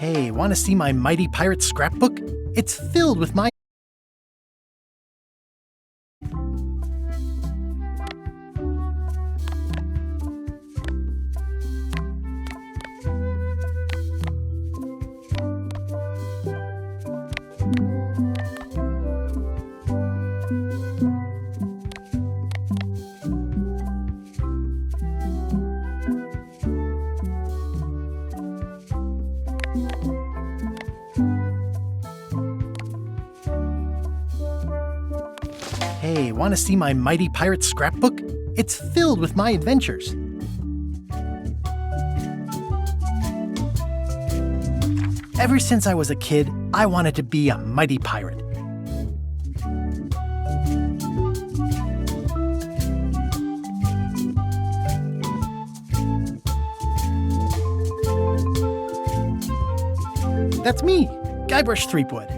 Hey, want to see my Mighty Pirate scrapbook? It's filled with my... Hey, want to see my Mighty Pirate scrapbook? It's filled with my adventures. Ever since I was a kid, I wanted to be a mighty pirate. That's me, Guybrush Threepwood.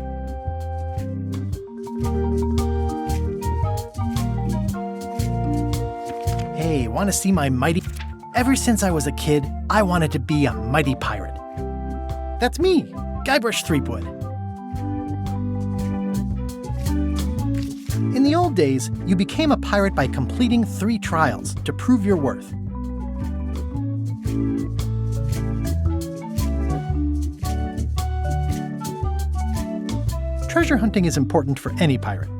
Hey, want to see my mighty... Ever since I was a kid, I wanted to be a mighty pirate. That's me, Guybrush Threepwood. In the old days, you became a pirate by completing 3 trials to prove your worth. Treasure hunting is important for any pirate.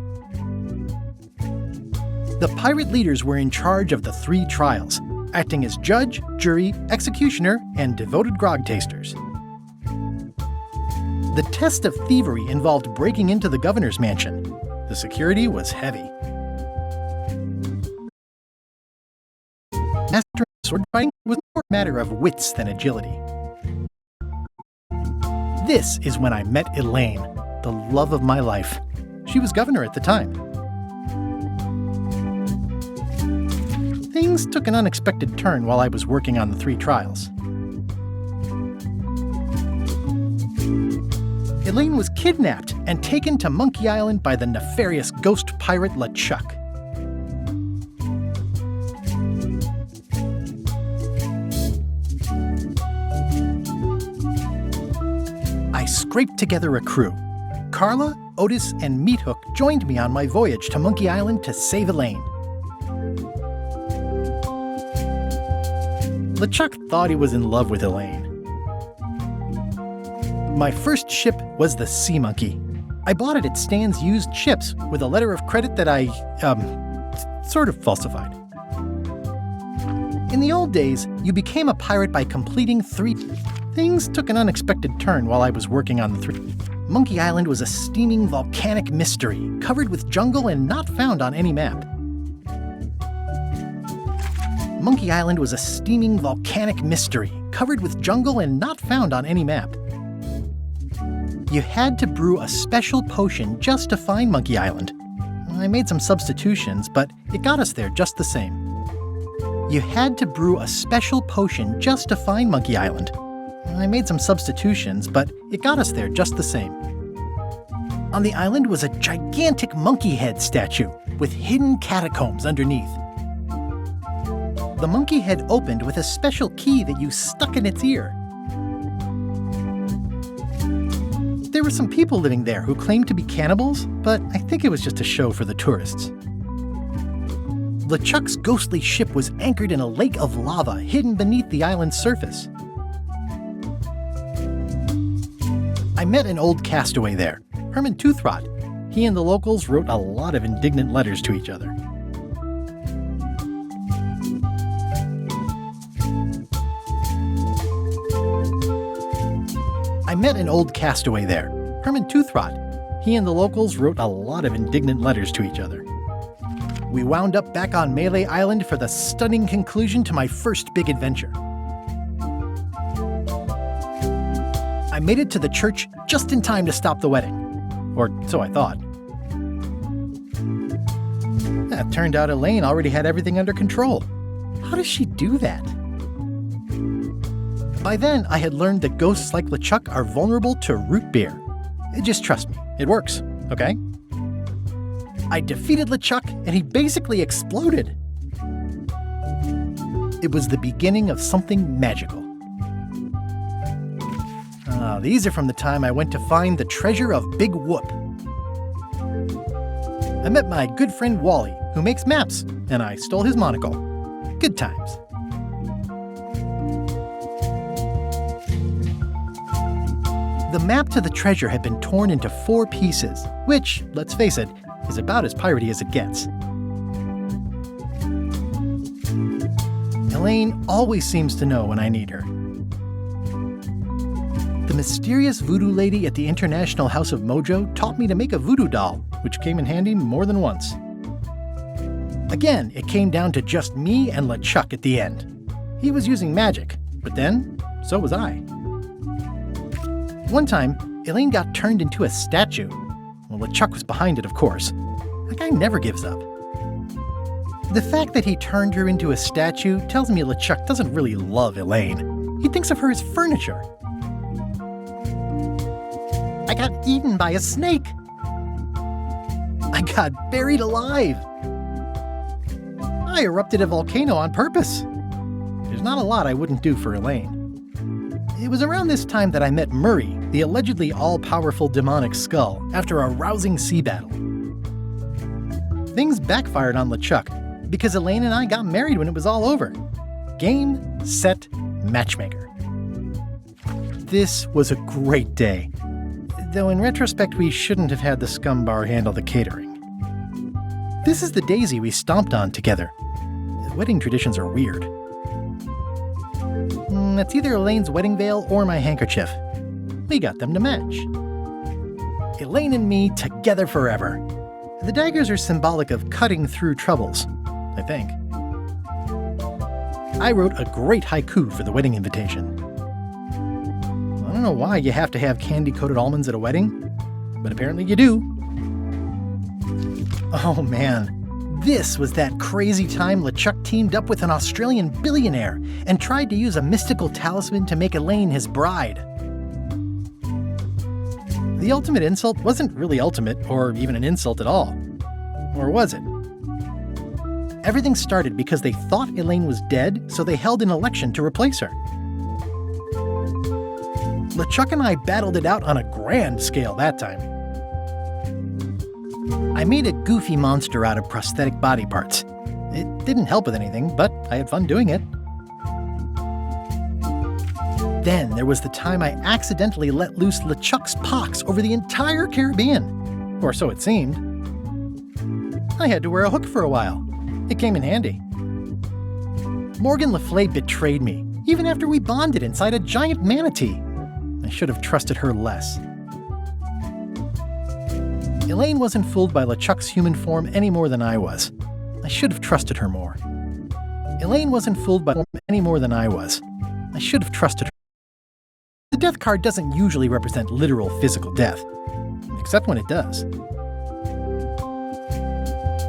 The pirate leaders were in charge of the 3 trials, acting as judge, jury, executioner, and devoted grog tasters. The test of thievery involved breaking into the governor's mansion. The security was heavy. Mastering sword fighting was more a matter of wits than agility. This is when I met Elaine, the love of my life. She was governor at the time. Things took an unexpected turn while I was working on the 3 trials. Elaine was kidnapped and taken to Monkey Island by the nefarious ghost pirate LeChuck. I scraped together a crew. Carla, Otis, and Meathook joined me on my voyage to Monkey Island to save Elaine. LeChuck thought he was in love with Elaine. My first ship was the Sea Monkey. I bought it at Stan's Used Ships with a letter of credit that I, sort of falsified. In the old days, you became a pirate by completing 3... Things took an unexpected turn while I was working on the 3... Monkey Island was a steaming volcanic mystery, covered with jungle and not found on any map. Monkey Island was a steaming volcanic mystery, covered with jungle and not found on any map. You had to brew a special potion just to find Monkey Island. I made some substitutions, but it got us there just the same. You had to brew a special potion just to find Monkey Island. I made some substitutions, but it got us there just the same. On the island was a gigantic monkey head statue with hidden catacombs underneath. The monkey head opened with a special key that you stuck in its ear. There were some people living there who claimed to be cannibals, but I think it was just a show for the tourists. LeChuck's ghostly ship was anchored in a lake of lava hidden beneath the island's surface. I met an old castaway there, Herman Toothrot. He and the locals wrote a lot of indignant letters to each other. I met an old castaway there, Herman Toothrot. He and the locals wrote a lot of indignant letters to each other. We wound up back on Melee Island for the stunning conclusion to my first big adventure. I made it to the church just in time to stop the wedding. Or so I thought. It turned out Elaine already had everything under control. How does she do that? By then, I had learned that ghosts like LeChuck are vulnerable to root beer. Just trust me, it works, okay? I defeated LeChuck, and he basically exploded. It was the beginning of something magical. These are from the time I went to find the treasure of Big Whoop. I met my good friend Wally, who makes maps, and I stole his monocle. Good times. The map to the treasure had been torn into 4 pieces, which, let's face it, is about as piratey as it gets. Elaine always seems to know when I need her. The mysterious voodoo lady at the International House of Mojo taught me to make a voodoo doll, which came in handy more than once. Again, it came down to just me and LeChuck at the end. He was using magic, but then, so was I. One time, Elaine got turned into a statue. Well, LeChuck was behind it, of course. That guy never gives up. The fact that he turned her into a statue tells me LeChuck doesn't really love Elaine. He thinks of her as furniture. I got eaten by a snake. I got buried alive. I erupted a volcano on purpose. There's not a lot I wouldn't do for Elaine. It was around this time that I met Murray, the allegedly all-powerful demonic skull, after a rousing sea battle. Things backfired on LeChuck because Elaine and I got married when it was all over. Game, set, matchmaker. This was a great day. Though in retrospect, we shouldn't have had the scum bar handle the catering. This is the daisy we stomped on together. Wedding traditions are weird. It's either Elaine's wedding veil or my handkerchief. We got them to match. Elaine and me together forever. The daggers are symbolic of cutting through troubles, I think. I wrote a great haiku for the wedding invitation. I don't know why you have to have candy-coated almonds at a wedding, but apparently you do. Oh man, this was that crazy time LeChuck teamed up with an Australian billionaire and tried to use a mystical talisman to make Elaine his bride. The ultimate insult wasn't really ultimate, or even an insult at all. Or was it? Everything started because they thought Elaine was dead, so they held an election to replace her. LeChuck and I battled it out on a grand scale that time. I made a goofy monster out of prosthetic body parts. It didn't help with anything, but I had fun doing it. Then there was the time I accidentally let loose LeChuck's pox over the entire Caribbean. Or so it seemed. I had to wear a hook for a while. It came in handy. Morgan Le Fay betrayed me, even after we bonded inside a giant manatee. I should have trusted her less. Elaine wasn't fooled by LeChuck's human form any more than I was. I should have trusted her more. Elaine wasn't fooled by any more than I was. I should have trusted her. The death card doesn't usually represent literal physical death, except when it does.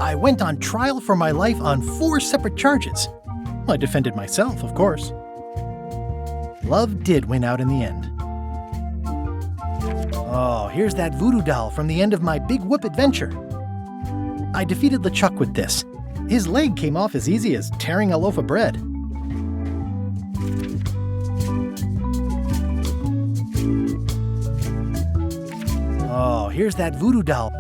I went on trial for my life on 4 separate charges. I defended myself, of course. Love did win out in the end. Oh, here's that voodoo doll from the end of my Big Whoop adventure. I defeated LeChuck with this. His leg came off as easy as tearing a loaf of bread. Oh, here's that voodoo doll.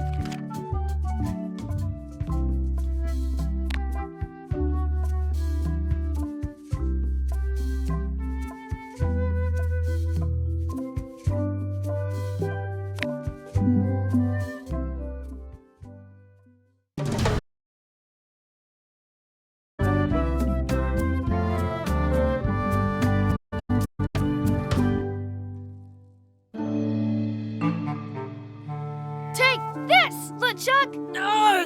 Chuck! No!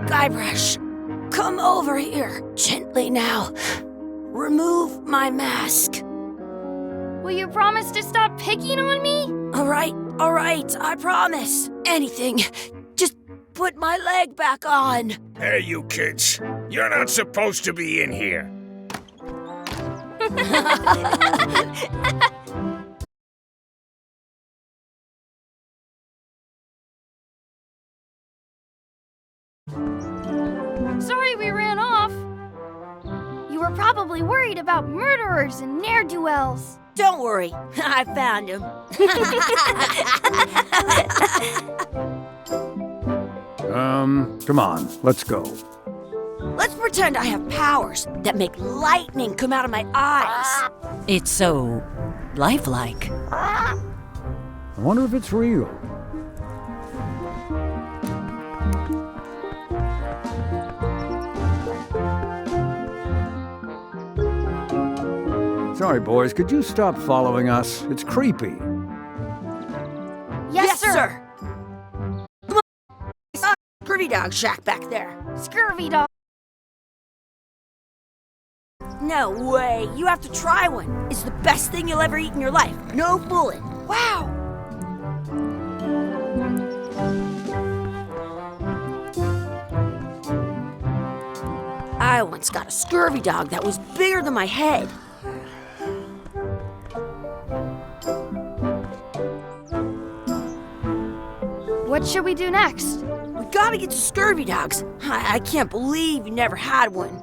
Guybrush, come over here, gently now. Remove my mask. Will you promise to stop picking on me? All right, I promise. Anything. Just put my leg back on. Hey, you kids. You're not supposed to be in here. Sorry we ran off. You were probably worried about murderers and ne'er-do-wells. Don't worry, I found him. Come on, let's go. Let's pretend I have powers that make lightning come out of my eyes. It's so lifelike. I wonder if it's real. Sorry, boys, could you stop following us? It's creepy. Yes, sir. Come on. I saw a Scurvy Dog shack back there. Scurvy dog. No way. You have to try one. It's the best thing you'll ever eat in your life. No fooling. Wow. I once got a scurvy dog that was bigger than my head. What should we do next? We gotta get to scurvy dogs. I can't believe you never had one.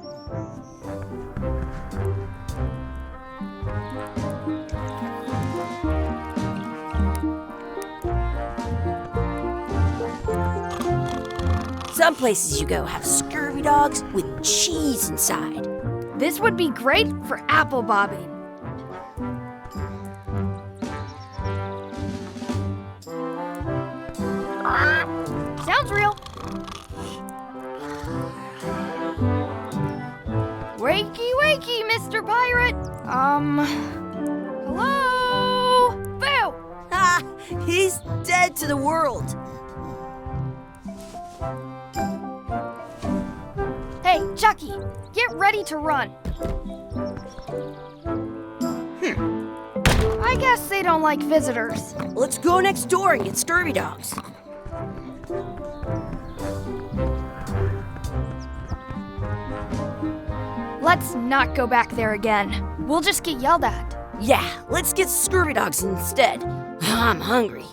Some places you go have scurvy dogs with cheese inside. This would be great for apple bobbing. Sounds real. Wakey, wakey, Mr. Pirate. Hello? Boo! Ah, he's dead to the world. Hey, Chucky, get ready to run. I guess they don't like visitors. Let's go next door and get scurvy dogs. Let's not go back there again. We'll just get yelled at. Yeah, let's get scurvy dogs instead. I'm hungry.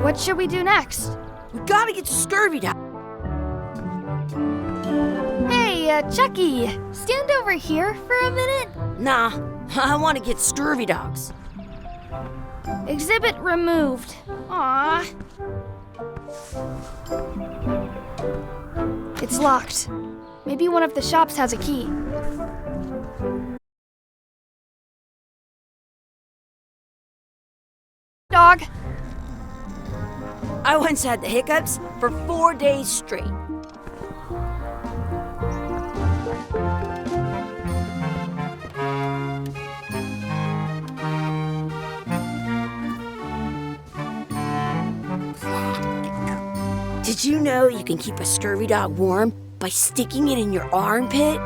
What should we do next? We gotta get to scurvy dogs. Hey, Chucky, stand over here for a minute. Nah, I want to get scurvy dogs. Exhibit removed. Aww. It's locked. Maybe one of the shops has a key. Dog. I once had the hiccups for 4 days straight. Did you know you can keep a scurvy dog warm by sticking it in your armpit?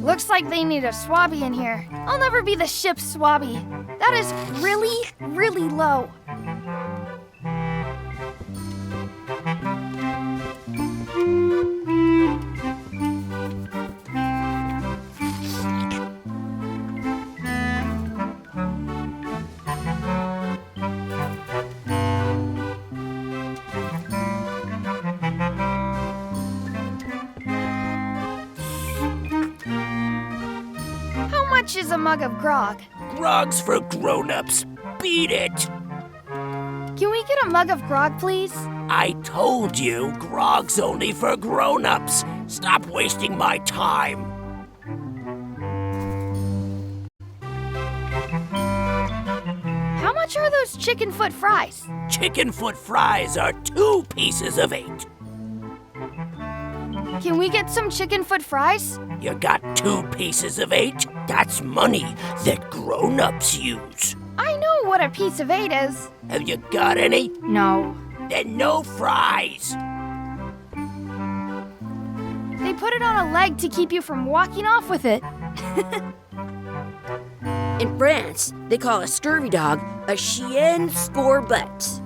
Looks like they need a swabby in here. I'll never be the ship's swabby. That is really, really low. How much is a mug of grog? Grog's for grown-ups. Beat it! Can we get a mug of grog, please? I told you, grog's only for grown-ups. Stop wasting my time. How much are those chicken foot fries? Chicken foot fries are 2 pieces of 8. Can we get some chicken foot fries? You got 2 pieces of 8? That's money that grown-ups use. I know what a piece of 8 is. Have you got any? No. Then no fries. They put it on a leg to keep you from walking off with it. In France, they call a scurvy dog a chien scorbut.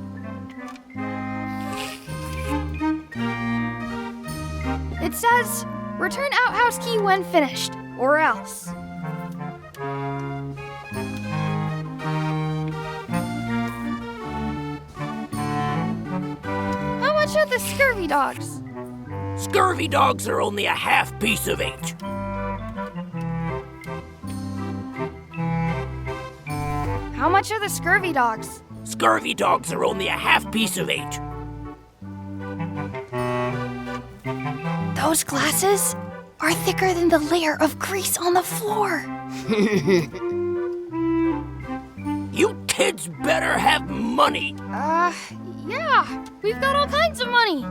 It says, return outhouse key when finished, or else. How much are the scurvy dogs? Scurvy dogs are only a half piece of 8. How much are the scurvy dogs? Scurvy dogs are only a half piece of 8. Those glasses are thicker than the layer of grease on the floor. You kids better have money. Yeah, we've got all kinds of money.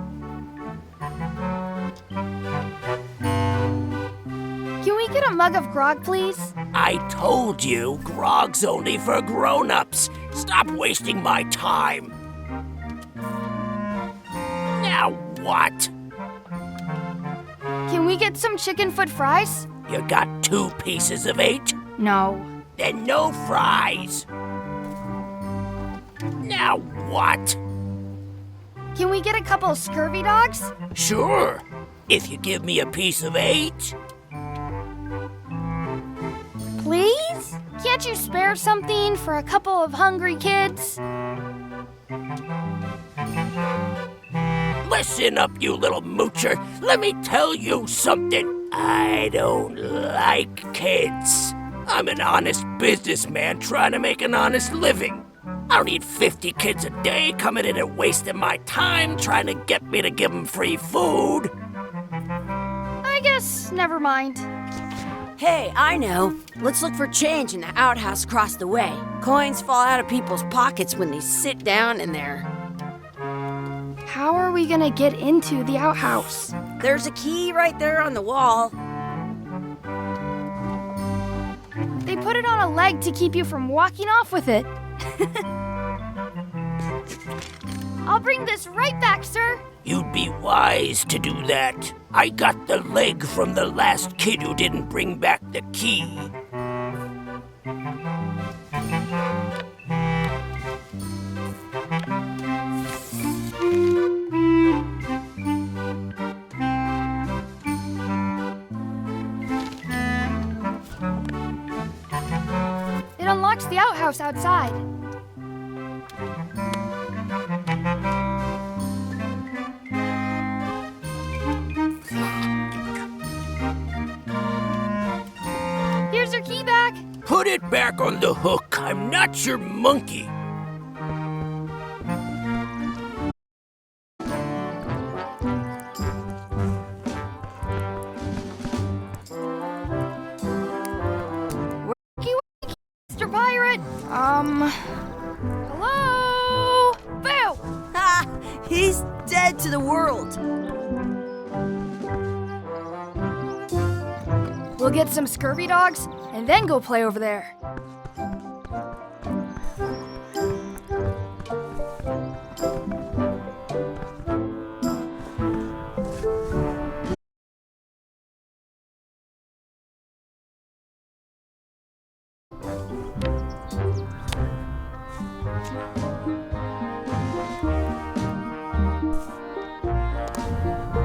Can we get a mug of grog, please? I told you, grog's only for grown-ups. Stop wasting my time. Now what? Can we get some chicken foot fries? You got 2 pieces of 8? No. Then no fries. Now what? Can we get a couple of scurvy dogs? Sure, if you give me a piece of 8. Please? Can't you spare something for a couple of hungry kids? Listen up, you little moocher. Let me tell you something. I don't like kids. I'm an honest businessman trying to make an honest living. I don't need 50 kids a day coming in and wasting my time trying to get me to give them free food. I guess never mind. Hey, I know. Let's look for change in the outhouse across the way. Coins fall out of people's pockets when they sit down in there. How are we gonna get into the outhouse? There's a key right there on the wall. They put it on a leg to keep you from walking off with it. I'll bring this right back, sir. You'd be wise to do that. I got the leg from the last kid who didn't bring back the key. It unlocks the outhouse outside. Here's your key back. Put it back on the hook. I'm not your monkey. Mr. Pirate. Hello? Boo! Ha! He's dead to the world. We'll get some scurvy dogs and then go play over there.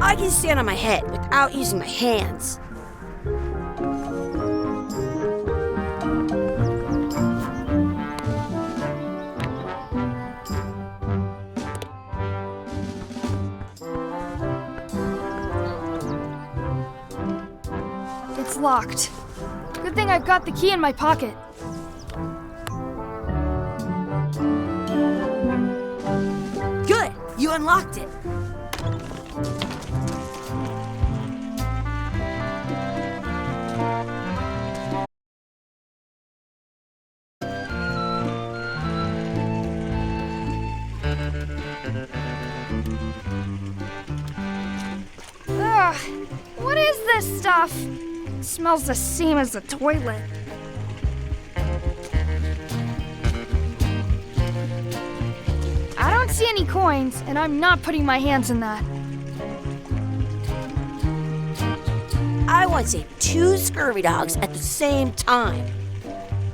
I can stand on my head without using my hands. It's locked. Good thing I've got the key in my pocket. Good! You unlocked it. Ugh, what is this stuff? It smells the same as the toilet. I don't see any coins, and I'm not putting my hands in that. I once ate 2 scurvy dogs at the same time.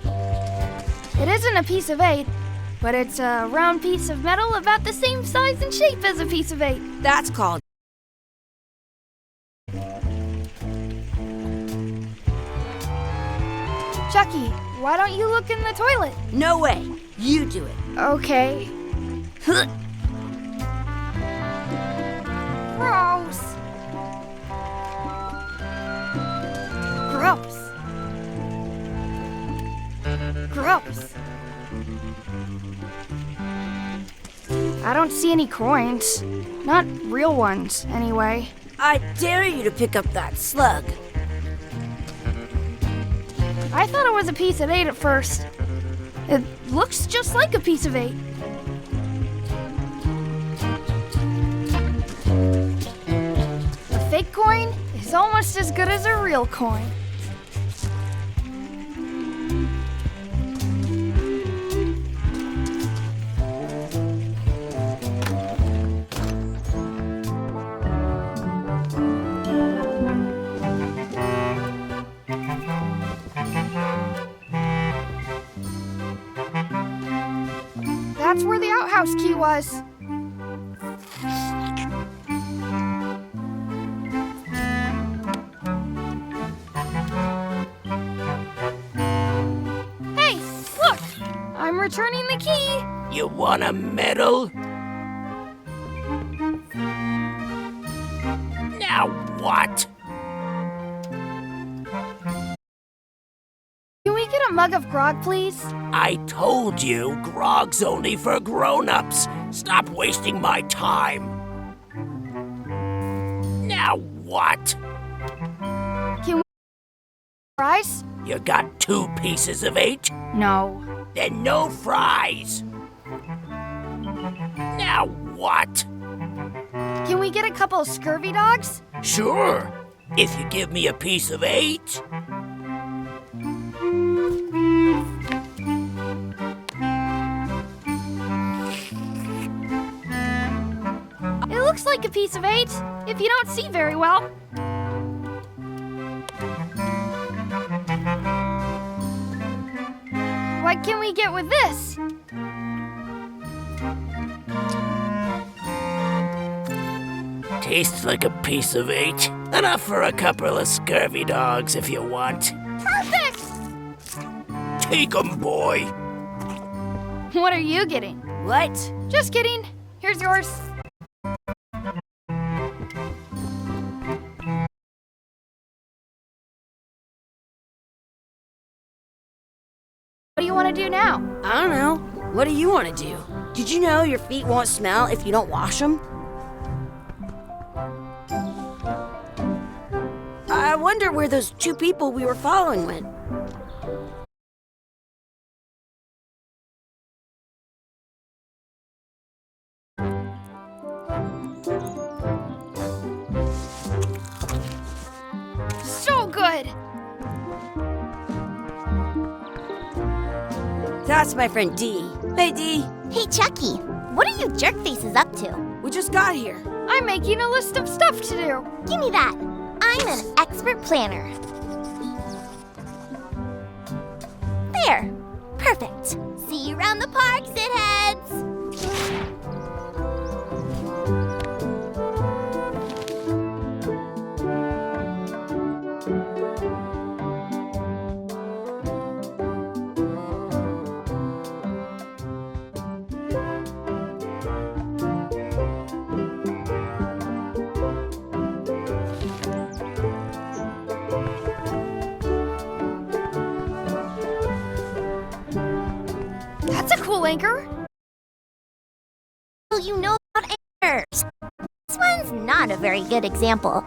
It isn't a piece of 8, but it's a round piece of metal about the same size and shape as a piece of 8. That's called Chucky, why don't you look in the toilet? No way. You do it. Okay. Huh. Gross. Gross. Gross. I don't see any coins. Not real ones, anyway. I dare you to pick up that slug. I thought it was a piece of 8 at first. It looks just like a piece of 8. A fake coin is almost as good as a real coin. That's where the outhouse key was. Hey, look! I'm returning the key. You want a medal? Now what? Can we get a mug of grog, please? I told you, grog's only for grown-ups. Stop wasting my time. Now what? Can we fries? You got 2 pieces of 8? No. Then no fries. Now what? Can we get a couple of scurvy dogs? Sure, if you give me a piece of 8. It looks like a piece of 8, if you don't see very well. What can we get with this? Tastes like a piece of 8. Enough for a couple of scurvy dogs if you want. Perfect! Take 'em, boy. What are you getting? What? Just kidding. Here's yours. What do you want to do now? I don't know. What do you want to do? Did you know your feet won't smell if you don't wash them? I wonder where those 2 people we were following went. So good! That's my friend Dee. Hey, Dee. Hey, Chucky, what are you jerk faces up to? We just got here. I'm making a list of stuff to do. Give me that. I'm an expert planner. There. Perfect. See you around the park, shitheads. That's a cool anchor. Well, you know about anchors. This one's not a very good example.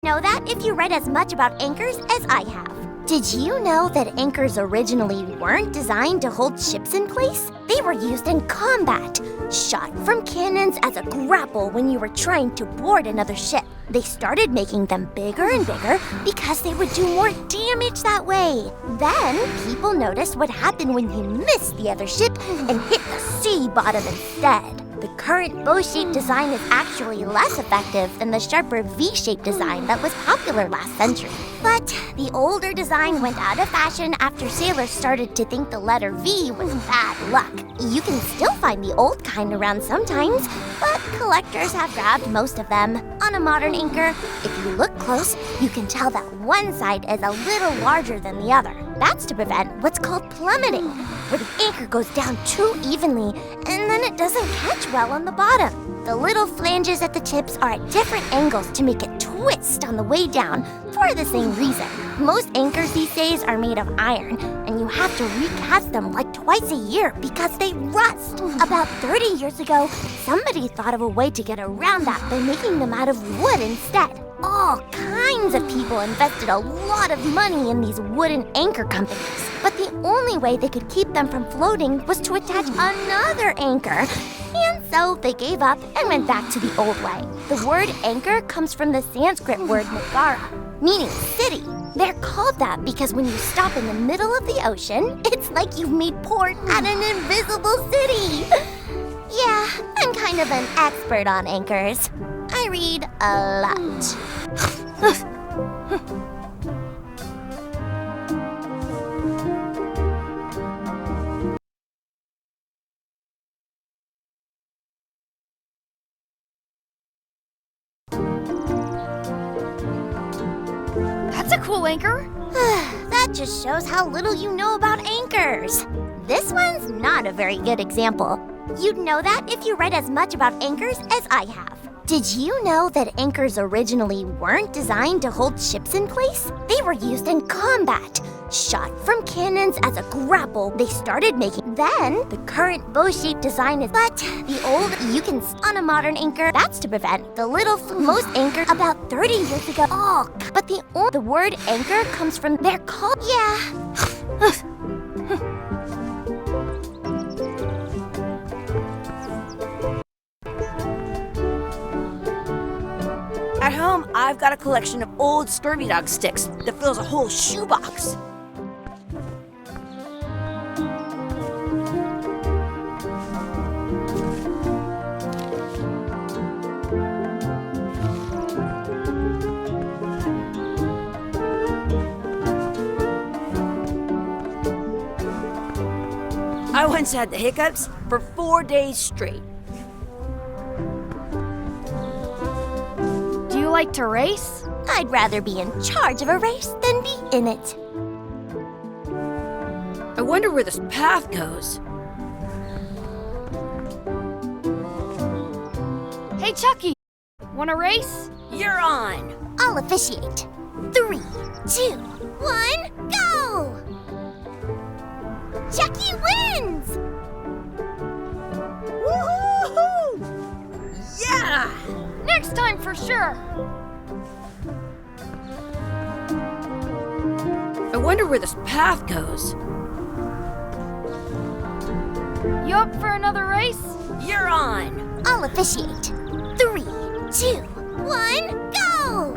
Know that if you read as much about anchors as I have. Did you know that anchors originally weren't designed to hold ships in place? They were used in combat, shot from cannons as a grapple when you were trying to board another ship. They started making them bigger and bigger because they would do more damage that way. Then, people noticed what happened when you missed the other ship and hit the sea bottom instead. The current bow-shaped design is actually less effective than the sharper V-shaped design that was popular last century. But the older design went out of fashion after sailors started to think the letter V was bad luck. You can still find the old kind around sometimes, but collectors have grabbed most of them. On a modern anchor, if you look close, you can tell that one side is a little larger than the other. That's to prevent what's called plummeting, where the anchor goes down too evenly and then it doesn't catch well on the bottom. The little flanges at the tips are at different angles to make it twist on the way down for the same reason. Most anchors these days are made of iron, and you have to recast them like twice a year because they rust. About 30 years ago, somebody thought of a way to get around that by making them out of wood instead. All kinds of people invested a lot of money in these wooden anchor companies, but the only way they could keep them from floating was to attach another anchor. And so they gave up and went back to the old way. The word anchor comes from the Sanskrit word nagara, meaning city. They're called that because when you stop in the middle of the ocean, it's like you've made port at an invisible city. Yeah, I'm kind of an expert on anchors. I read a lot. That's a cool anchor. That just shows how little you know about anchors. This one's not a very good example. You'd know that if you read as much about anchors as I have. Did you know that anchors originally weren't designed to hold ships in place? They were used in combat. Shot from cannons as a grapple, they started making. Then, the current bow-shaped design is, but the old you can on a modern anchor. That's to prevent the little most anchors about 30 years ago. Oh, but the word anchor comes from they're called. Yeah. At home, I've got a collection of old Scurvy Dog sticks that fills a whole shoebox. I once had the hiccups for 4 days straight. Do you like to race? I'd rather be in charge of a race than be in it. I wonder where this path goes. Hey, Chucky, wanna race? You're on! I'll officiate. 3, 2, 1, go! Chucky wins! Woohoo! Yeah! Next time for sure. I wonder where this path goes. You up for another race? You're on! I'll officiate. 3, 2, 1, go!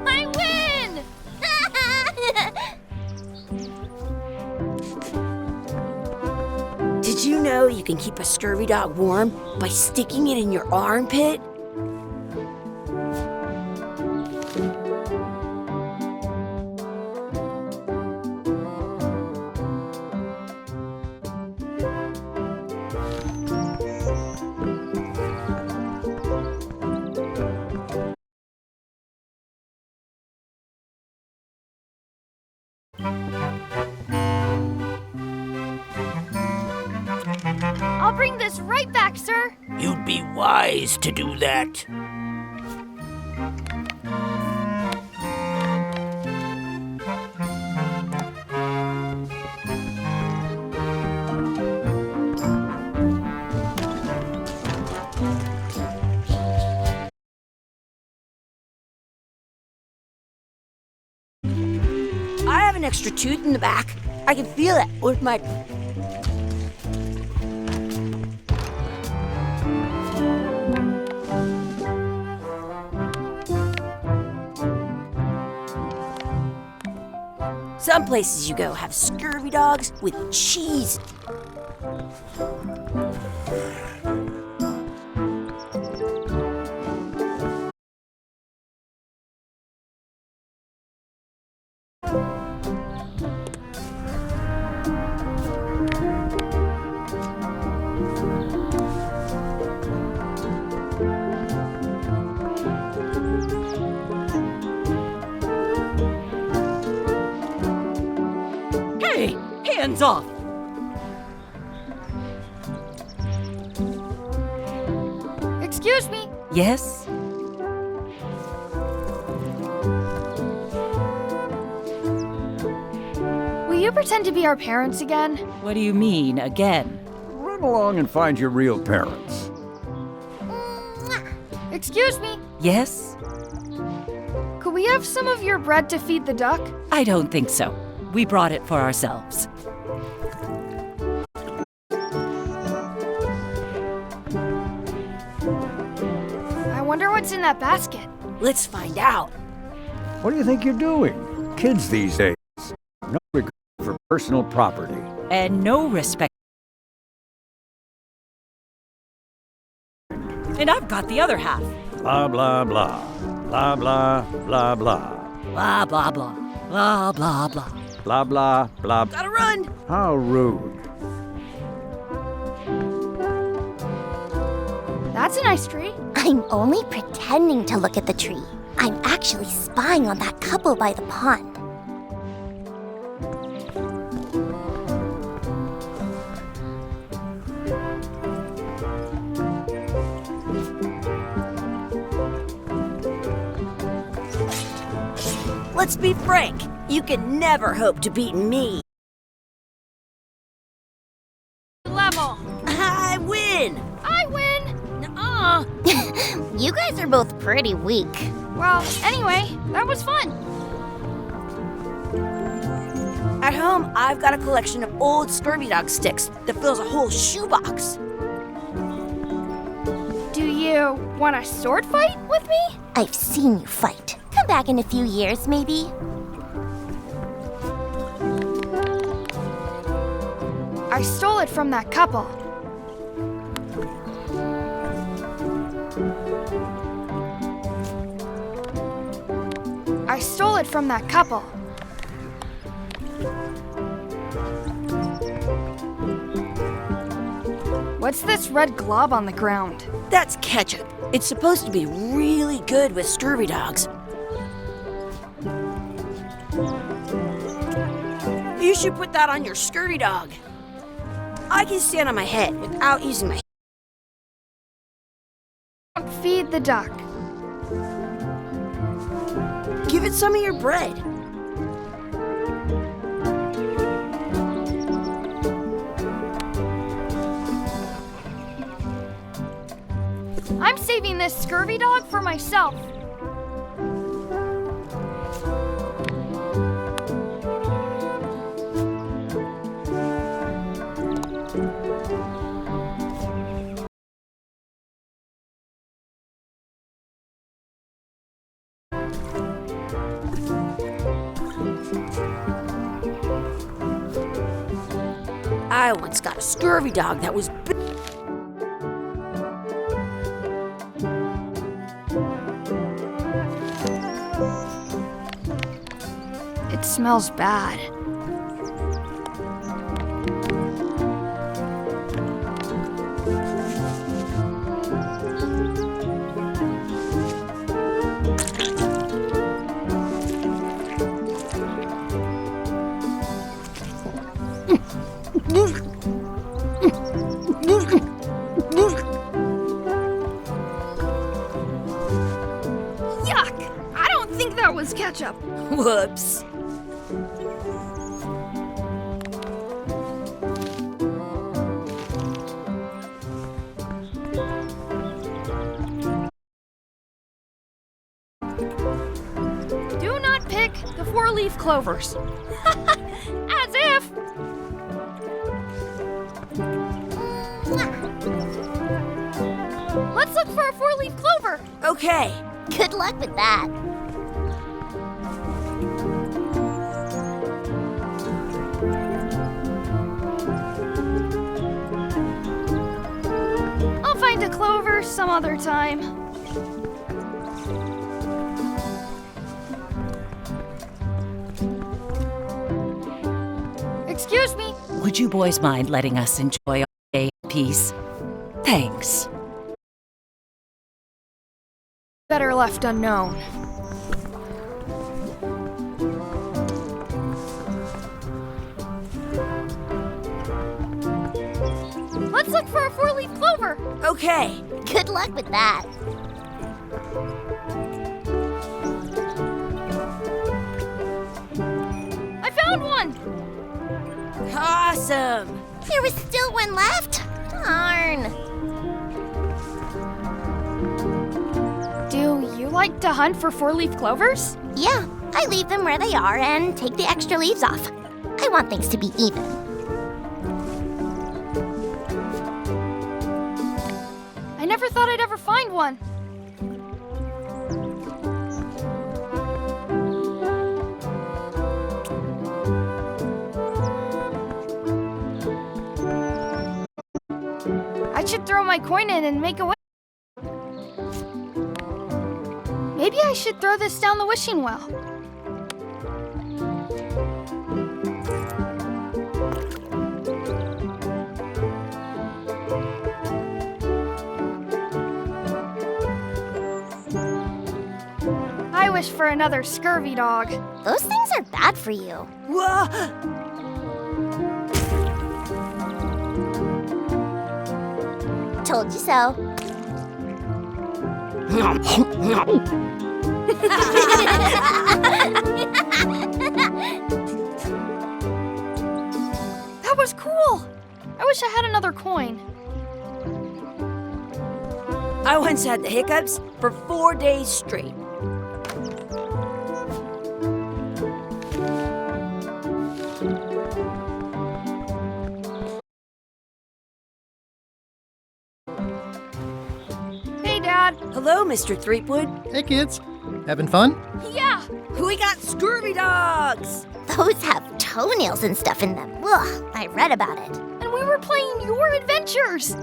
I win! Did you know you can keep a scurvy dog warm by sticking it in your armpit? I'll bring this right back, sir. You'd be wise to do that. I have an extra tooth in the back. I can feel it with my... Some places you go have scurvy dogs with cheese. Hands off! Excuse me. Yes? Will you pretend to be our parents again? What do you mean, again? Run along and find your real parents. Excuse me. Yes? Could we have some of your bread to feed the duck? I don't think so. We brought it for ourselves. I wonder what's in that basket. Let's find out. What do you think you're doing? Kids these days. No regard for personal property. And no respect. And I've got the other half. Blah, blah, blah. Blah, blah, blah, blah. Blah, blah, blah. Blah, blah, blah. Blah, blah, blah. Gotta run! How rude. That's a nice tree. I'm only pretending to look at the tree. I'm actually spying on that couple by the pond. Let's be frank. You can never hope to beat me. Level. I win! I win. Nuh-uh. You guys are both pretty weak. Well, anyway, that was fun. At home, I've got a collection of old Scurvy Dog sticks that fills a whole shoebox. Do you want a sword fight with me? I've seen you fight. Come back in a few years, maybe. I stole it from that couple. I stole it from that couple. What's this red glob on the ground? That's ketchup. It's supposed to be really good with Scurvy Dogs. You should put that on your Scurvy Dog. I can stand on my head without using my Feed the duck. Give it some of your bread. I'm saving this scurvy dog for myself. I once got a Scurvy Dog that was big. It smells bad. Yuck! I don't think that was ketchup. Whoops. Do not pick the four-leaf clovers. As if. Let's look for a four-leaf clover. Okay. Good luck with that. I'll find a clover some other time. Excuse me. Would you boys mind letting us enjoy our day in peace? Thanks. Better left unknown. Let's look for a four-leaf clover. Okay. Good luck with that. I found one. Awesome. There was still one left? Darn. Do you like to hunt for four-leaf clovers? Yeah, I leave them where they are and take the extra leaves off. I want things to be even. I never thought I'd ever find one. I should throw my coin in and make a wish. Maybe I should throw this down the wishing well. I wish for another scurvy dog. Those things are bad for you. Whoa. Told you so. That was cool. I wish I had another coin. I once had the hiccups for 4 days straight. Hey, Dad. Hello, Mr. Threepwood. Hey, kids. Having fun? Yeah. We got scurvy dogs. Those have toenails and stuff in them. Ugh, I read about it. And we were playing your adventures.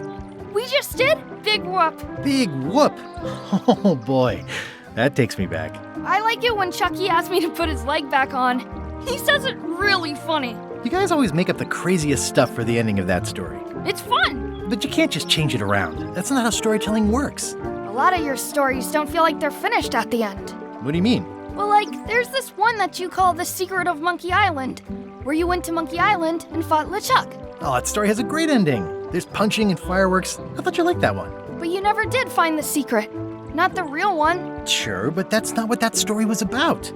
We just did Big Whoop. Big whoop. Oh, boy. That takes me back. I like it when Chucky asks me to put his leg back on. He says it really funny. You guys always make up the craziest stuff for the ending of that story. It's fun. But you can't just change it around. That's not how storytelling works. A lot of your stories don't feel like they're finished at the end. What do you mean? Well, like, there's this one that you call The Secret of Monkey Island, where you went to Monkey Island and fought LeChuck. Oh, that story has a great ending. There's punching and fireworks. I thought you liked that one. But you never did find the secret. Not the real one. Sure, but that's not what that story was about.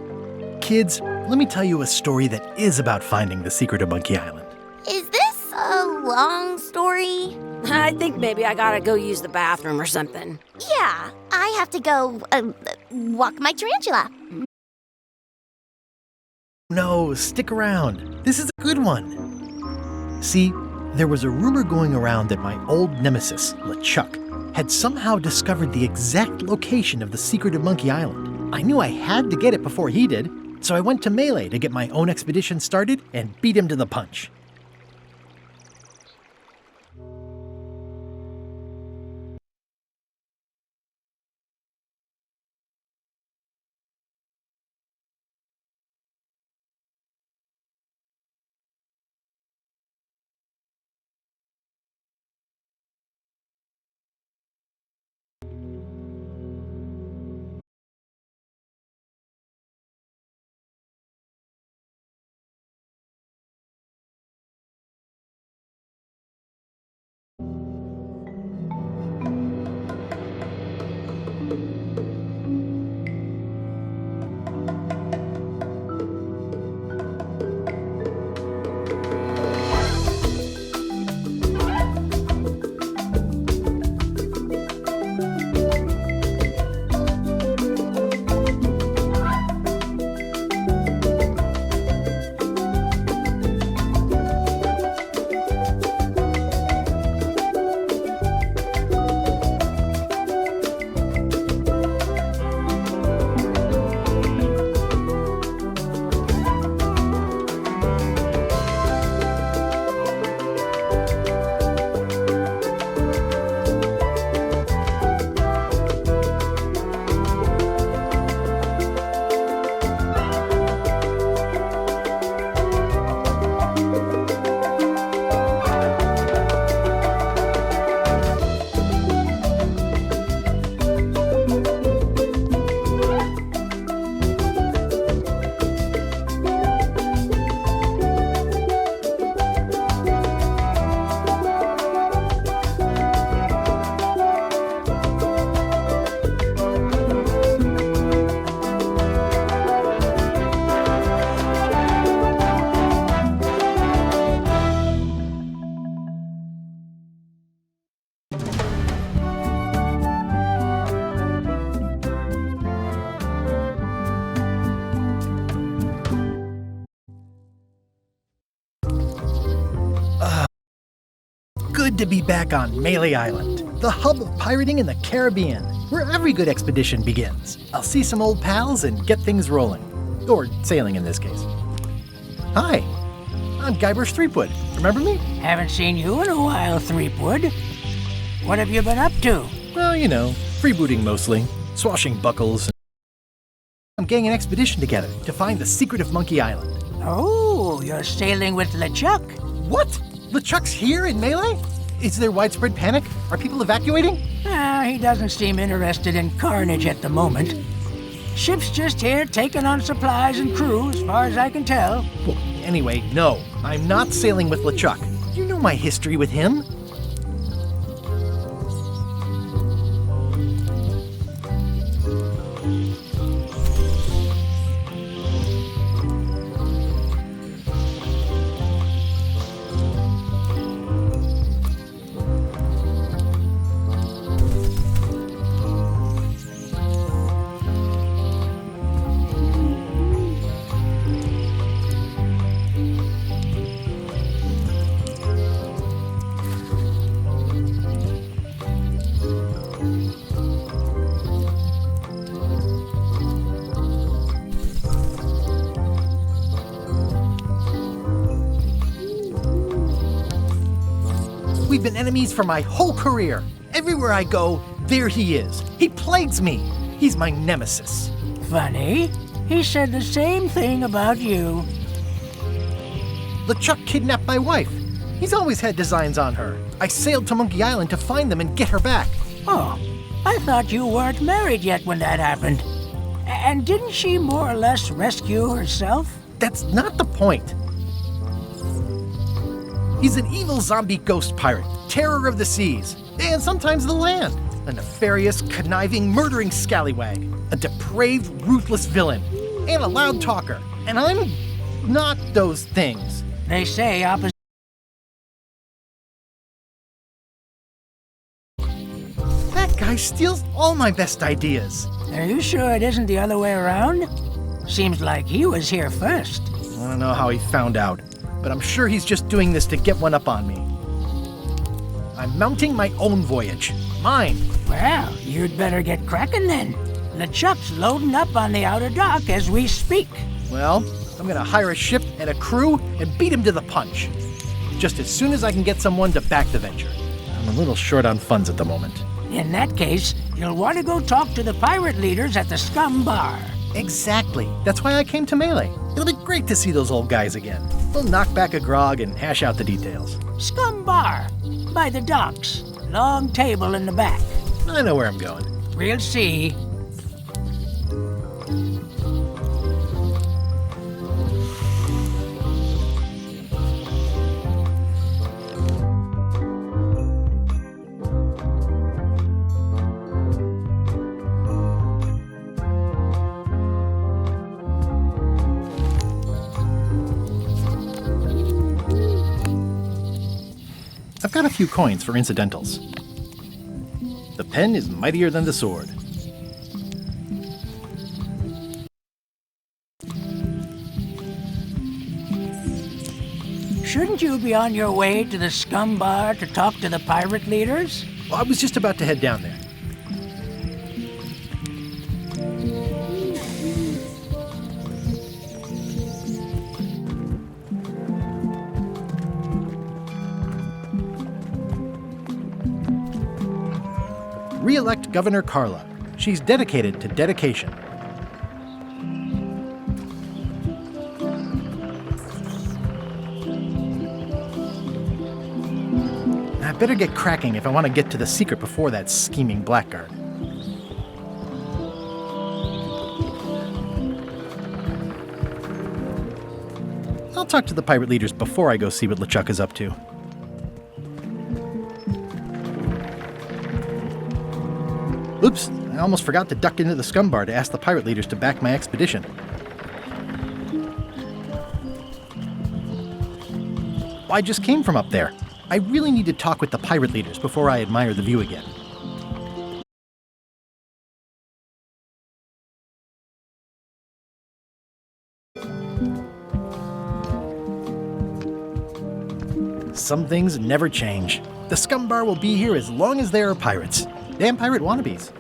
Kids, let me tell you a story that is about finding the secret of Monkey Island. Is this a long story? I think maybe I gotta go use the bathroom or something. Yeah, I have to go walk my tarantula. No, stick around. This is a good one. See, there was a rumor going around that my old nemesis, LeChuck, had somehow discovered the exact location of the secret of Monkey Island. I knew I had to get it before he did, so I went to Melee to get my own expedition started and beat him to the punch. good to be back on Melee Island, the hub of pirating in the Caribbean, where every good expedition begins. I'll see some old pals and get things rolling. Or sailing in this case. Hi, I'm Guybrush Threepwood. Remember me? Haven't seen you in a while, Threepwood. What have you been up to? Well, you know, freebooting mostly, swashbuckles. I'm getting an expedition together to find the secret of Monkey Island. Oh, you're sailing with LeChuck. What? LeChuck's here in Melee? Is there widespread panic? Are people evacuating? He doesn't seem interested in carnage at the moment. Ship's just here taking on supplies and crew, as far as I can tell. Well, anyway, no, I'm not sailing with LeChuck. You know my history with him. We've been enemies for my whole career. Everywhere I go, there he is. He plagues me. He's my nemesis. Funny. He said the same thing about you. LeChuck kidnapped my wife. He's always had designs on her. I sailed to Monkey Island to find them and get her back. Oh, I thought you weren't married yet when that happened. And didn't she more or less rescue herself? That's not the point. He's an evil zombie ghost pirate, terror of the seas, and sometimes the land. A nefarious, conniving, murdering scallywag. A depraved, ruthless villain. And a loud talker. And I'm not those things. They say opposite. That guy steals all my best ideas. Are you sure it isn't the other way around? Seems like he was here first. I don't know how he found out, but I'm sure he's just doing this to get one up on me. I'm mounting my own voyage. Mine. Well, you'd better get cracking then. LeChuck's loading up on the outer dock as we speak. Well, I'm gonna hire a ship and a crew and beat him to the punch. Just as soon as I can get someone to back the venture. I'm a little short on funds at the moment. In that case, you'll want to go talk to the pirate leaders at the Scum Bar. Exactly. That's why I came to Melee. It'll be great to see those old guys again. We'll knock back a grog and hash out the details. Scum Bar, by the docks. Long table in the back. I know where I'm going. We'll see. I've got a few coins for incidentals. The pen is mightier than the sword. Shouldn't you be on your way to the Scum Bar to talk to the pirate leaders? Well, I was just about to head down there. Re-elect Governor Carla. She's dedicated to dedication. I better get cracking if I want to get to the secret before that scheming blackguard. I'll talk to the pirate leaders before I go see what LeChuck is up to. Oops, I almost forgot to duck into the Scum Bar to ask the pirate leaders to back my expedition. I just came from up there. I really need to talk with the pirate leaders before I admire the view again. Some things never change. The Scum Bar will be here as long as there are pirates. Damn pirate wannabes.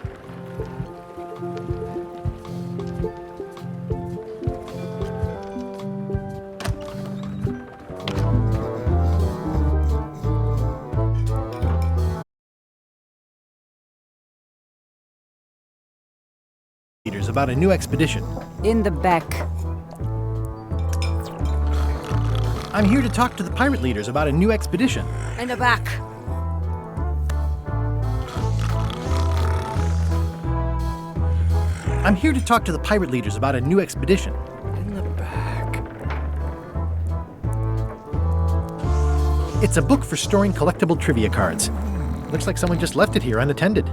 Leaders about a new expedition. In the back. I'm here to talk to the pirate leaders about a new expedition. In the back. I'm here to talk to the pirate leaders about a new expedition. In the back. It's a book for storing collectible trivia cards. Looks like someone just left it here unattended.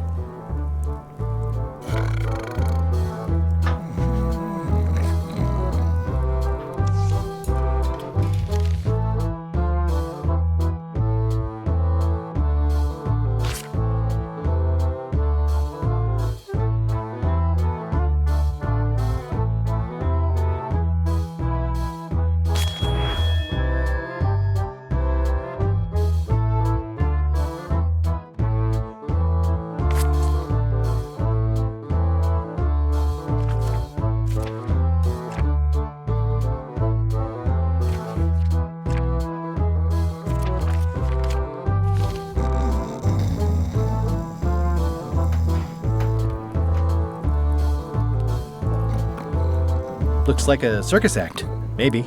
Looks like a circus act. Maybe.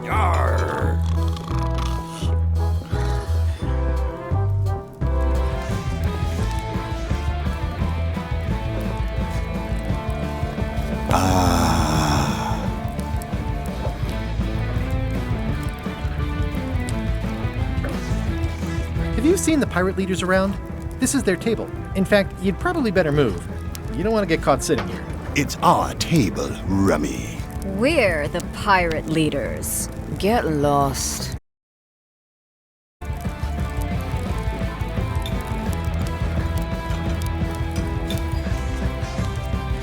Yarr. Have you seen the pirate leaders around? This is their table. In fact, you'd probably better move. You don't want to get caught sitting here. It's our table, Rummy. We're the pirate leaders. Get lost.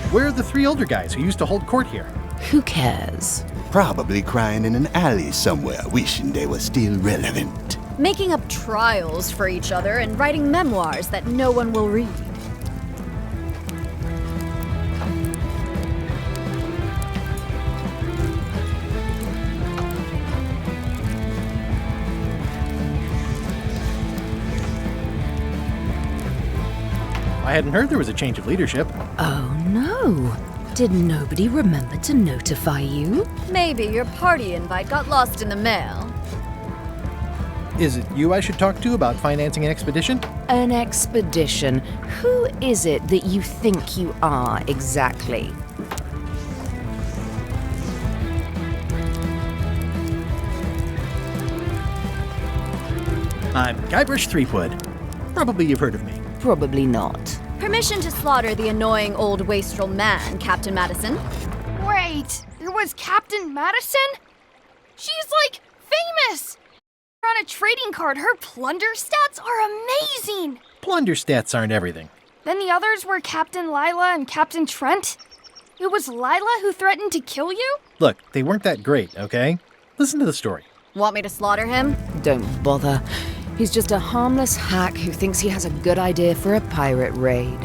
Where are the three older guys who used to hold court here? Who cares? Probably crying in an alley somewhere, wishing they were still relevant. Making up trials for each other and writing memoirs that no one will read. I hadn't heard there was a change of leadership. Oh no. Did nobody remember to notify you? Maybe your party invite got lost in the mail. Is it you I should talk to about financing an expedition? An expedition? Who is it that you think you are exactly? I'm Guybrush Threepwood. Probably you've heard of me. Probably not. Permission to slaughter the annoying old wastrel man, Captain Madison. Wait, there was Captain Madison? She's like famous! On a trading card, her plunder stats are amazing! Plunder stats aren't everything. Then the others were Captain Lila and Captain Trent. It was Lila who threatened to kill you? Look, they weren't that great, okay? Listen to the story. Want me to slaughter him? Don't bother. He's just a harmless hack who thinks he has a good idea for a pirate raid.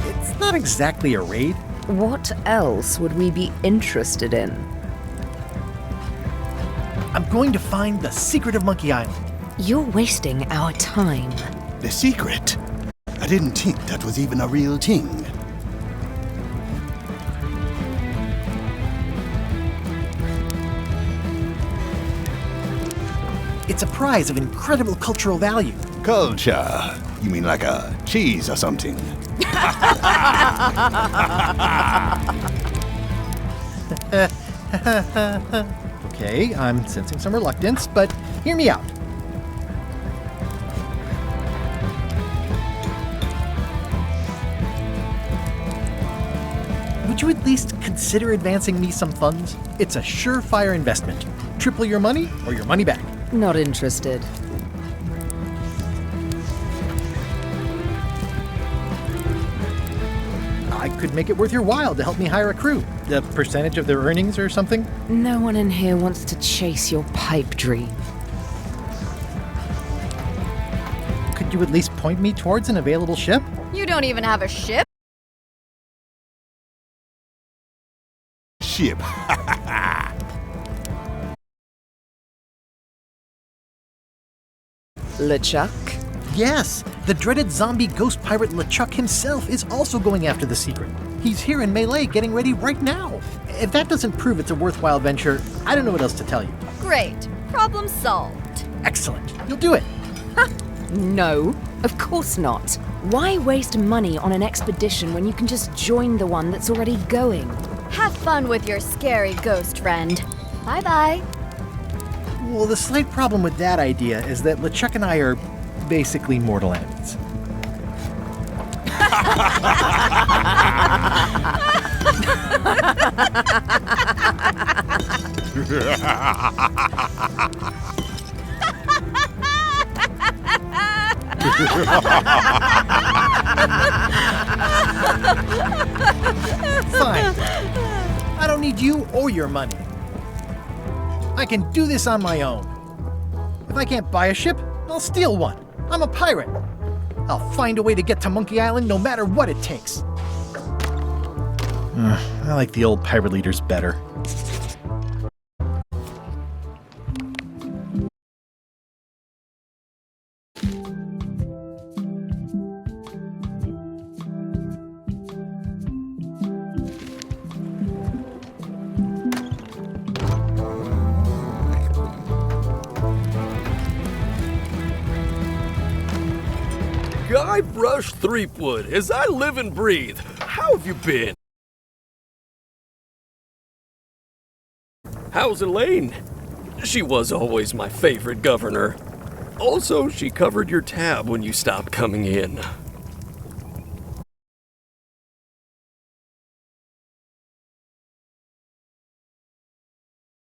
It's not exactly a raid. What else would we be interested in? I'm going to find the secret of Monkey Island. You're wasting our time. The secret? I didn't think that was even a real thing. It's a prize of incredible cultural value. Culture? You mean like a cheese or something? Okay, I'm sensing some reluctance, but hear me out. Would you at least consider advancing me some funds? It's a surefire investment. Triple your money or your money back. Not interested. I could make it worth your while to help me hire a crew. A percentage of their earnings or something? No one in here wants to chase your pipe dream. Could you at least point me towards an available ship? You don't even have a ship? Ship. LeChuck? Yes, the dreaded zombie ghost pirate LeChuck himself is also going after the secret. He's here in Melee getting ready right now. If that doesn't prove it's a worthwhile venture, I don't know what else to tell you. Great. Problem solved. Excellent. You'll do it. No, of course not. Why waste money on an expedition when you can just join the one that's already going? Have fun with your scary ghost friend. Bye-bye. Well, the slight problem with that idea is that LeChuck and I are basically mortal enemies. Fine. I don't need you or your money. I can do this on my own. If I can't buy a ship, I'll steal one. I'm a pirate. I'll find a way to get to Monkey Island no matter what it takes. I like the old pirate leaders better. Guybrush Threepwood, as I live and breathe. How have you been? How's Elaine? She was always my favorite governor. Also, she covered your tab when you stopped coming in.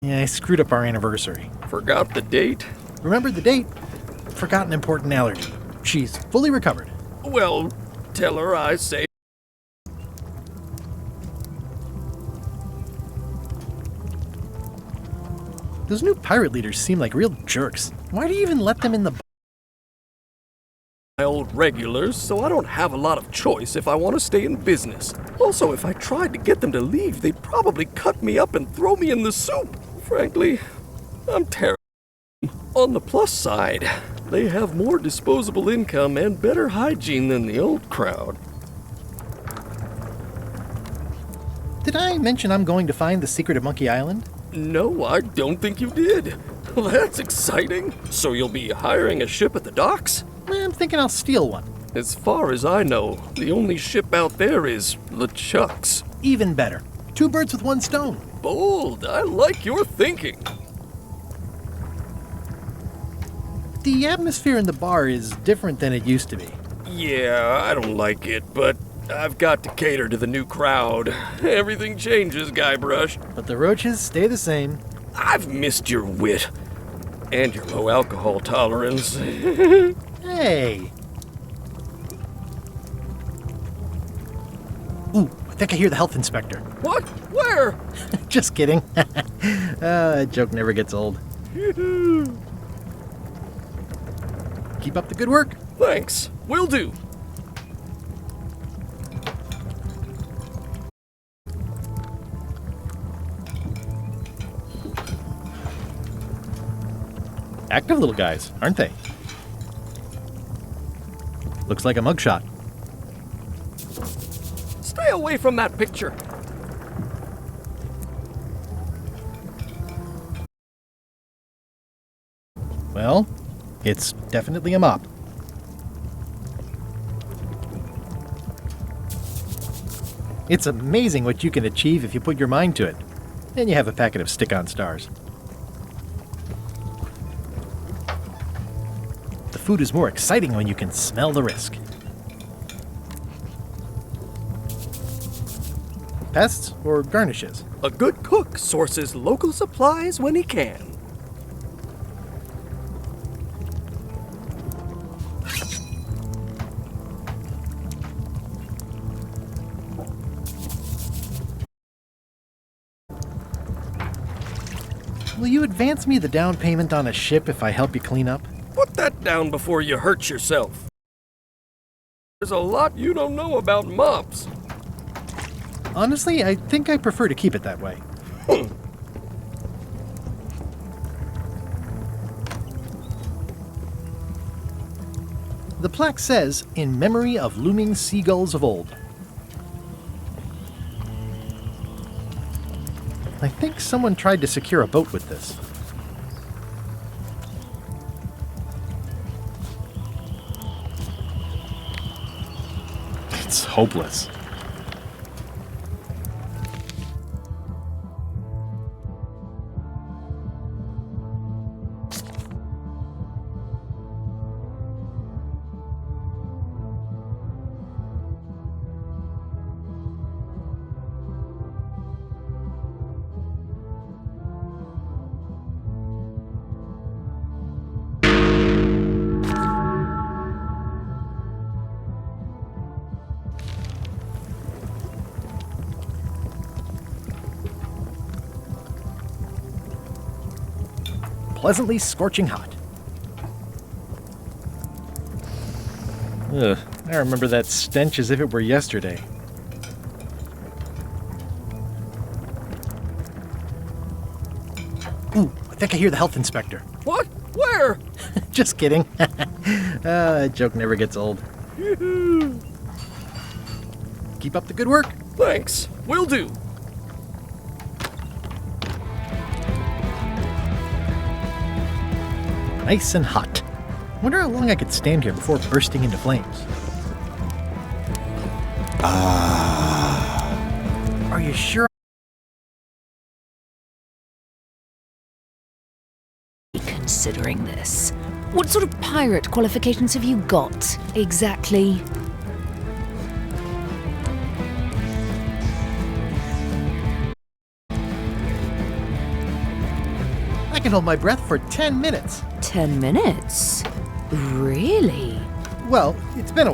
Yeah, I screwed up our anniversary. Forgot the date? Remembered the date, forgot an important allergy. She's fully recovered. Well, tell her I say. Those new pirate leaders seem like real jerks. Why do you even let them in the... My old regulars, so I don't have a lot of choice if I want to stay in business. Also, if I tried to get them to leave, they'd probably cut me up and throw me in the soup. Frankly, I'm terrible. On the plus side, they have more disposable income and better hygiene than the old crowd. Did I mention I'm going to find the secret of Monkey Island? No, I don't think you did. Well, that's exciting. So you'll be hiring a ship at the docks? I'm thinking I'll steal one. As far as I know, the only ship out there is LeChuck's. Even better. 2 birds with 1 stone. Bold. I like your thinking. The atmosphere in the bar is different than it used to be. Yeah, I don't like it, but I've got to cater to the new crowd. Everything changes, Guybrush. But the roaches stay the same. I've missed your wit. And your low alcohol tolerance. Hey! Ooh, I think I hear the health inspector. What? Where? Just kidding. That joke never gets old. Keep up the good work. Thanks. Will do. Active little guys, aren't they? Looks like a mugshot. Stay away from that picture. Well, it's definitely a mop. It's amazing what you can achieve if you put your mind to it. And you have a packet of stick-on stars. The food is more exciting when you can smell the risk. Pests or garnishes? A good cook sources local supplies when he can. Will you advance me the down payment on a ship if I help you clean up? Put that down before you hurt yourself. There's a lot you don't know about mops. Honestly, I think I prefer to keep it that way. The plaque says, "In memory of looming seagulls of old." I think someone tried to secure a boat with this. It's hopeless. Pleasantly scorching hot. Ugh, I remember that stench as if it were yesterday. Ooh, I think I hear the health inspector. What? Where? Just kidding. That joke never gets old. Keep up the good work. Thanks. Will do. Nice and hot. Wonder how long I could stand here before bursting into flames. Are you sure? Considering this, what sort of pirate qualifications have you got, exactly? I can hold my breath for 10 minutes. 10 minutes? Really? Well, it's been a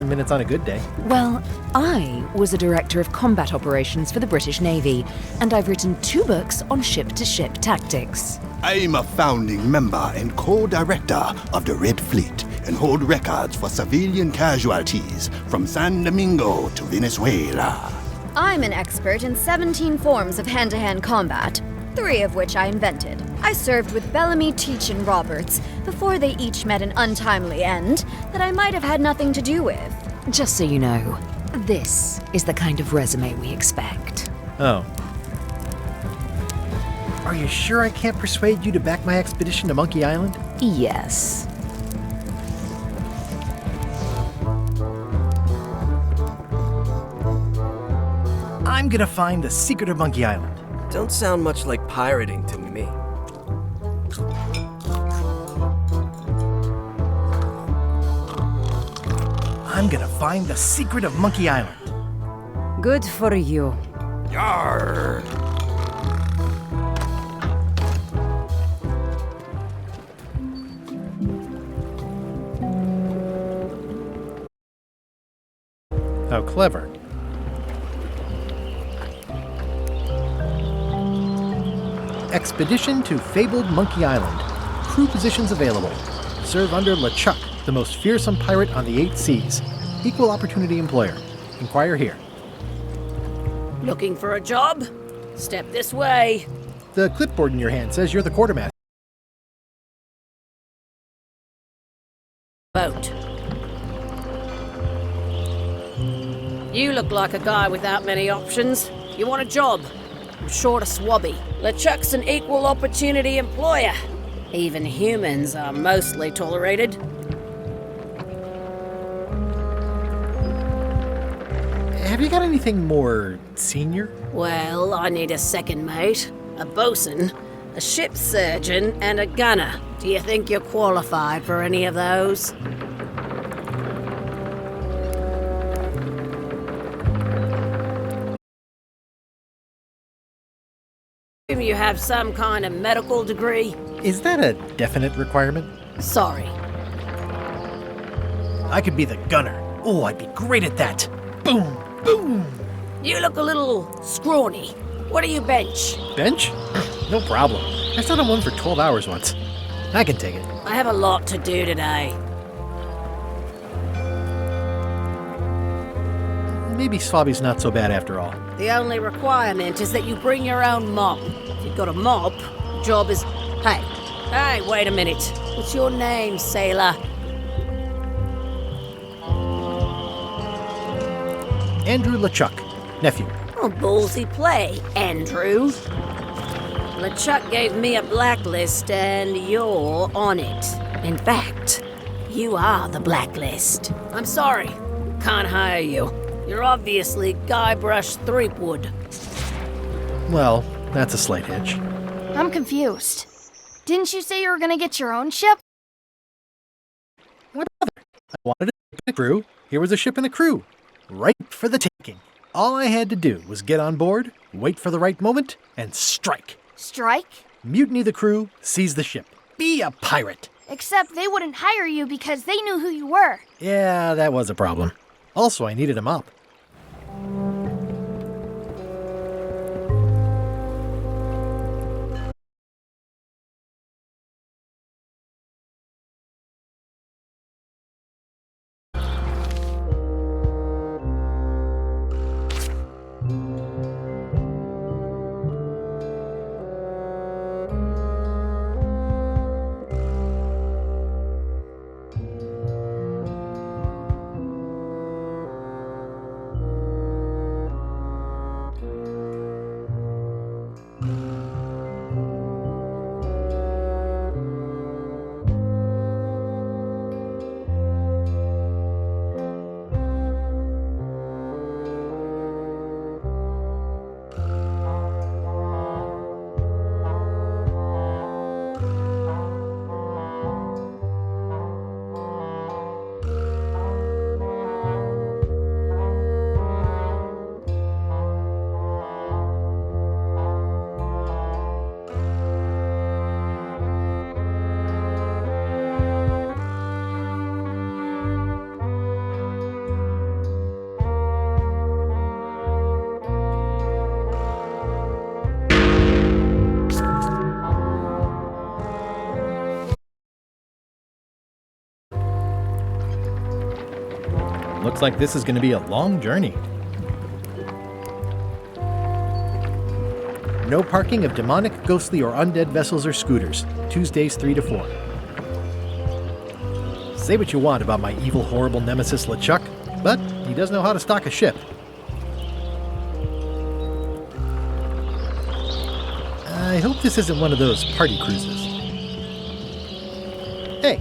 10 minutes on a good day. Well, I was a director of combat operations for the British Navy, and I've written 2 books on ship-to-ship tactics. I'm a founding member and co-director of the Red Fleet and hold records for civilian casualties from San Domingo to Venezuela. I'm an expert in 17 forms of hand-to-hand combat, 3 of which I invented. I served with Bellamy, Teach, and Roberts before they each met an untimely end that I might have had nothing to do with. Just so you know, this is the kind of resume we expect. Oh. Are you sure I can't persuade you to back my expedition to Monkey Island? Yes. I'm gonna find the secret of Monkey Island. Don't sound much like pirating to me. I'm gonna find the secret of Monkey Island. Good for you. Yarr! How clever. Expedition to fabled Monkey Island. Crew positions available. Serve under LeChuck, the most fearsome pirate on the 8 seas. Equal opportunity employer. Inquire here. Looking for a job? Step this way. The clipboard in your hand says you're the quartermaster. Boat. You look like a guy without many options. You want a job? I'm short a swabby. LeChuck's an equal opportunity employer. Even humans are mostly tolerated. Have you got anything more senior? Well, I need a second mate, a bosun, a ship surgeon, and a gunner. Do you think you're qualified for any of those? You have some kind of medical degree? Is that a definite requirement? Sorry. I could be the gunner. Oh, I'd be great at that. Boom, boom. You look a little scrawny. What do you bench? Bench? No problem. I sat on one for 12 hours once. I can take it. I have a lot to do today. Maybe Swabby's not so bad after all. The only requirement is that you bring your own mop. If you've got a mop, the job is... Hey, wait a minute. What's your name, sailor? Andrew LeChuck, nephew. Oh, ballsy play, Andrew. LeChuck gave me a blacklist, and you're on it. In fact, you are the blacklist. I'm sorry, can't hire you. You're obviously Guybrush Threepwood. Well, that's a slight hitch. I'm confused. Didn't you say you were gonna get your own ship? What other? I wanted a ship and a crew. Here was a ship and a crew. Right for the taking. All I had to do was get on board, wait for the right moment, and strike. Strike? Mutiny the crew, seize the ship. Be a pirate. Except they wouldn't hire you because they knew who you were. Yeah, that was a problem. Also, I needed a mop. Looks like this is going to be a long journey. No parking of demonic, ghostly, or undead vessels or scooters. Tuesdays 3 to 4. Say what you want about my evil, horrible nemesis LeChuck, but he does know how to stock a ship. I hope this isn't one of those party cruises. Hey.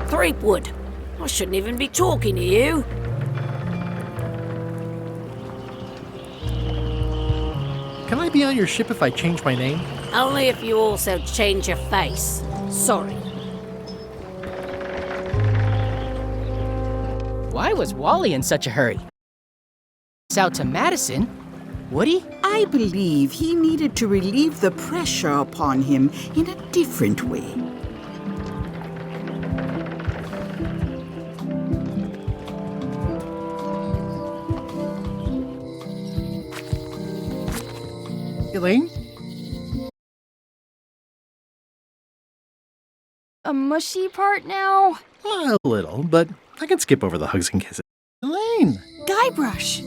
Threepwood. I shouldn't even be talking to you. Can I be on your ship if I change my name? Only if you also change your face. Sorry. Why was Wally in such a hurry? Out to Madison? Would he? I believe he needed to relieve the pressure upon him in a different way. Elaine? A mushy part now? A little, but I can skip over the hugs and kisses. Elaine! Guybrush!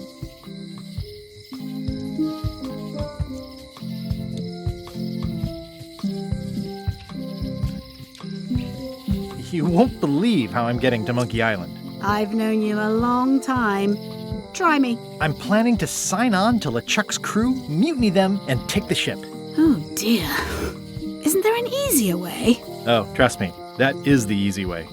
You won't believe how I'm getting to Monkey Island. I've known you a long time. Try me. I'm planning to sign on to LeChuck's crew, mutiny them, and take the ship. Oh dear. Isn't there an easier way? Oh, trust me, that is the easy way.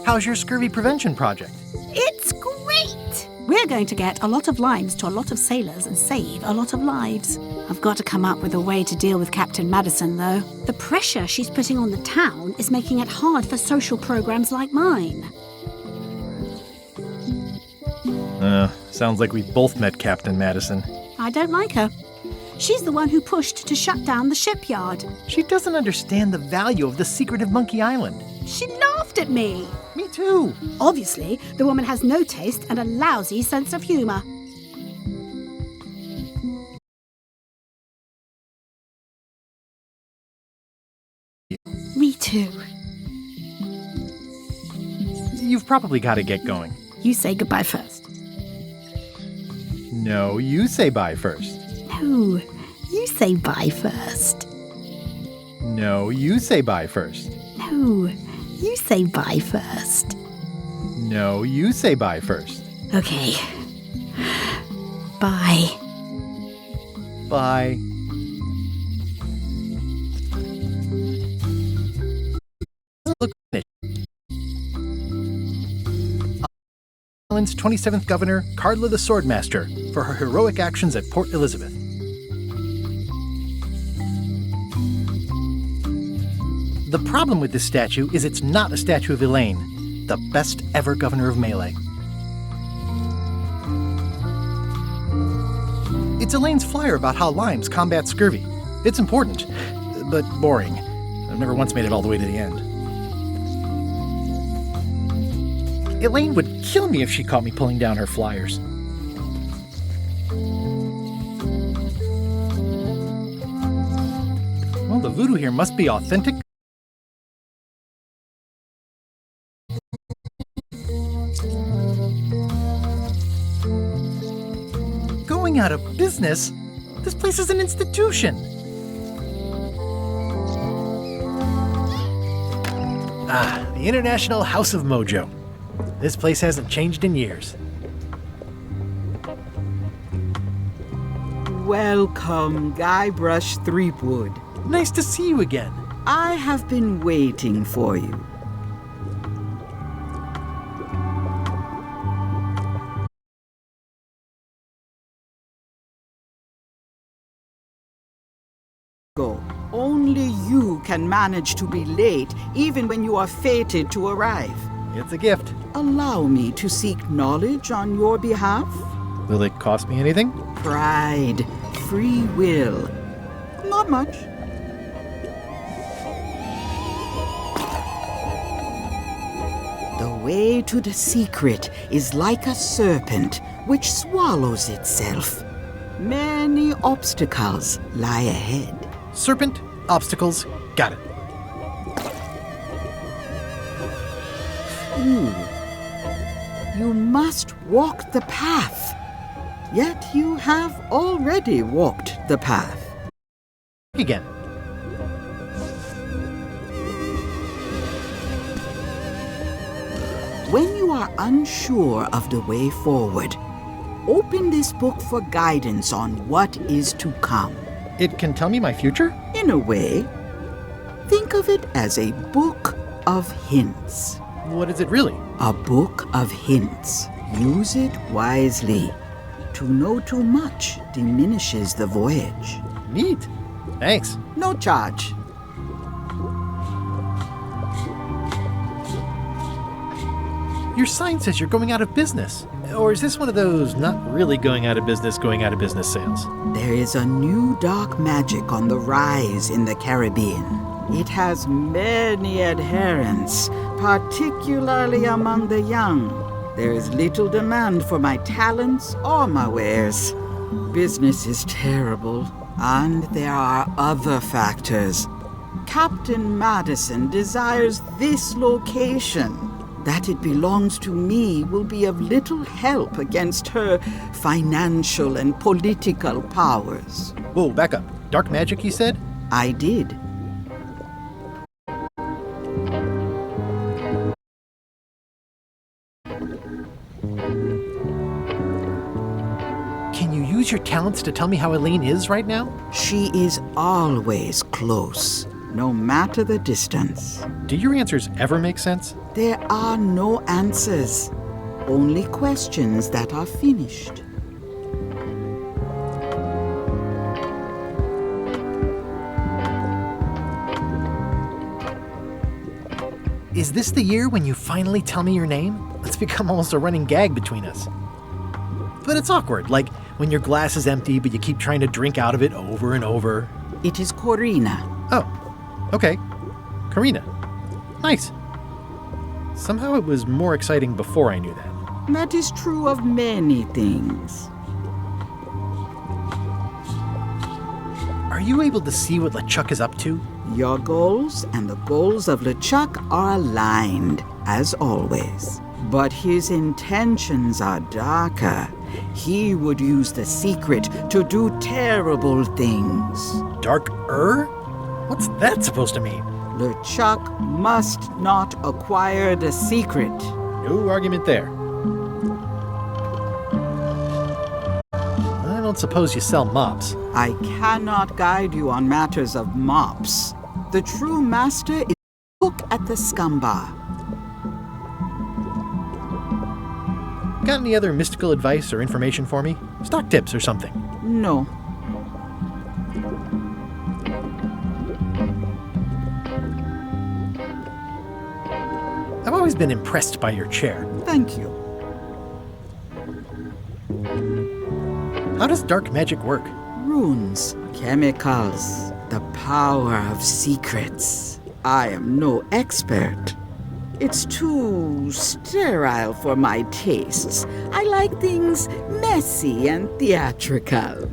How's your scurvy prevention project? It's great! We're going to get a lot of limes to a lot of sailors and save a lot of lives. I've got to come up with a way to deal with Captain Madison, though. The pressure she's putting on the town is making it hard for social programs like mine. Sounds like we both met Captain Madison. I don't like her. She's the one who pushed to shut down the shipyard. She doesn't understand the value of the secret of Monkey Island. She laughs laughed at me. Me too. Obviously, the woman has no taste and a lousy sense of humour. Me too. You've probably got to get going. You say goodbye first. No, you say bye first. No, you say bye first. No, you say bye first. No, you say bye first. No, you say bye first. Okay. Bye. Bye. Look at Ireland's 27th Governor, Carla the Swordmaster, for her heroic actions at Port Elizabeth. The problem with this statue is it's not a statue of Elaine, the best ever governor of Melee. It's Elaine's flyer about how limes combat scurvy. It's important, but boring. I've never once made it all the way to the end. Elaine would kill me if she caught me pulling down her flyers. Well, the voodoo here must be authentic. Going out of business? This place is an institution. Ah, the International House of Mojo. This place hasn't changed in years. Welcome, Guybrush Threepwood. Nice to see you again. I have been waiting for you. Only you can manage to be late, even when you are fated to arrive. It's a gift. Allow me to seek knowledge on your behalf. Will it cost me anything? Pride, free will. Not much. The way to the secret is like a serpent which swallows itself. Many obstacles lie ahead. Serpent, obstacles, got it. Ooh. You must walk the path. Yet you have already walked the path. Again. When you are unsure of the way forward, open this book for guidance on what is to come. It can tell me my future? In a way. Think of it as a book of hints. What is it really? A book of hints. Use it wisely. To know too much diminishes the voyage. Neat. Thanks. No charge. Your sign says you're going out of business. Or is this one of those not really going out of business sales? There is a new dark magic on the rise in the Caribbean. It has many adherents, particularly among the young. There is little demand for my talents or my wares. Business is terrible, and there are other factors. Captain Madison desires this location. That it belongs to me will be of little help against her financial and political powers. Whoa, back up. Dark magic, you said? I did. Can you use your talents to tell me how Elaine is right now? She is always close, no matter the distance. Do your answers ever make sense? There are no answers, only questions that are finished. Is this the year when you finally tell me your name? It's become almost a running gag between us. But it's awkward, like when your glass is empty but you keep trying to drink out of it over and over. It is Corina. Oh, okay. Karina. Nice. Somehow it was more exciting before I knew that. That is true of many things. Are you able to see what LeChuck is up to? Your goals and the goals of LeChuck are aligned, as always. But his intentions are darker. He would use the secret to do terrible things. Dark-er? What's that supposed to mean? LeChuck must not acquire the secret. No argument there. I don't suppose you sell mops. I cannot guide you on matters of mops. The true master is cook at the Scumbar. Got any other mystical advice or information for me? Stock tips or something? No. I've always been impressed by your chair. Thank you. How does dark magic work? Runes, chemicals, the power of secrets. I am no expert. It's too sterile for my tastes. I like things messy and theatrical.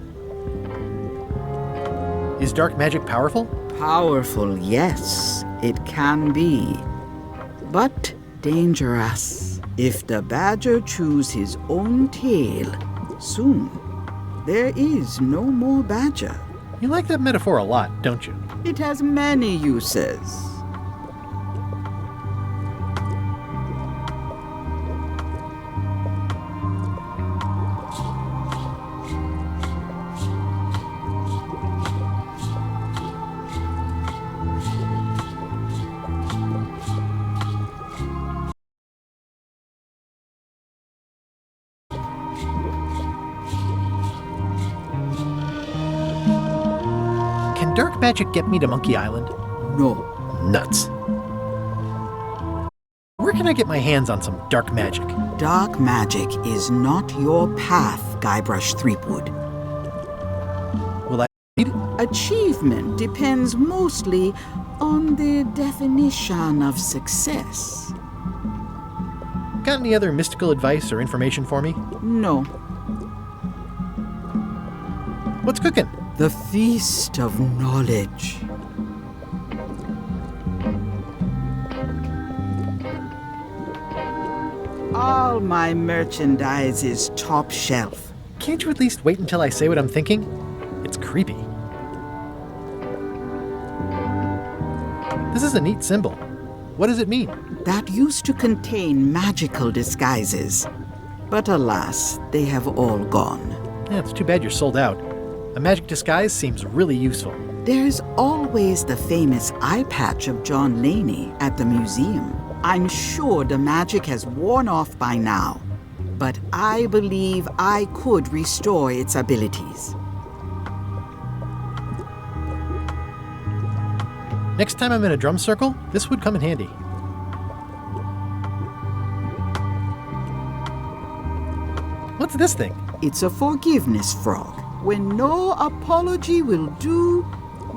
Is dark magic powerful? Powerful, yes, it can be. But dangerous. If the badger chews his own tail, soon there is no more badger. You like that metaphor a lot, don't you? It has many uses. Can dark magic get me to Monkey Island? No. Nuts. Where can I get my hands on some dark magic? Dark magic is not your path, Guybrush Threepwood. Will I succeed? Achievement depends mostly on the definition of success. Got any other mystical advice or information for me? No. What's cooking? The Feast of Knowledge. All my merchandise is top shelf. Can't you at least wait until I say what I'm thinking? It's creepy. This is a neat symbol. What does it mean? That used to contain magical disguises. But alas, they have all gone. Yeah, it's too bad you're sold out. A magic disguise seems really useful. There's always the famous eye patch of John Laney at the museum. I'm sure the magic has worn off by now, but I believe I could restore its abilities. Next time I'm in a drum circle, this would come in handy. What's this thing? It's a forgiveness frog. When no apology will do,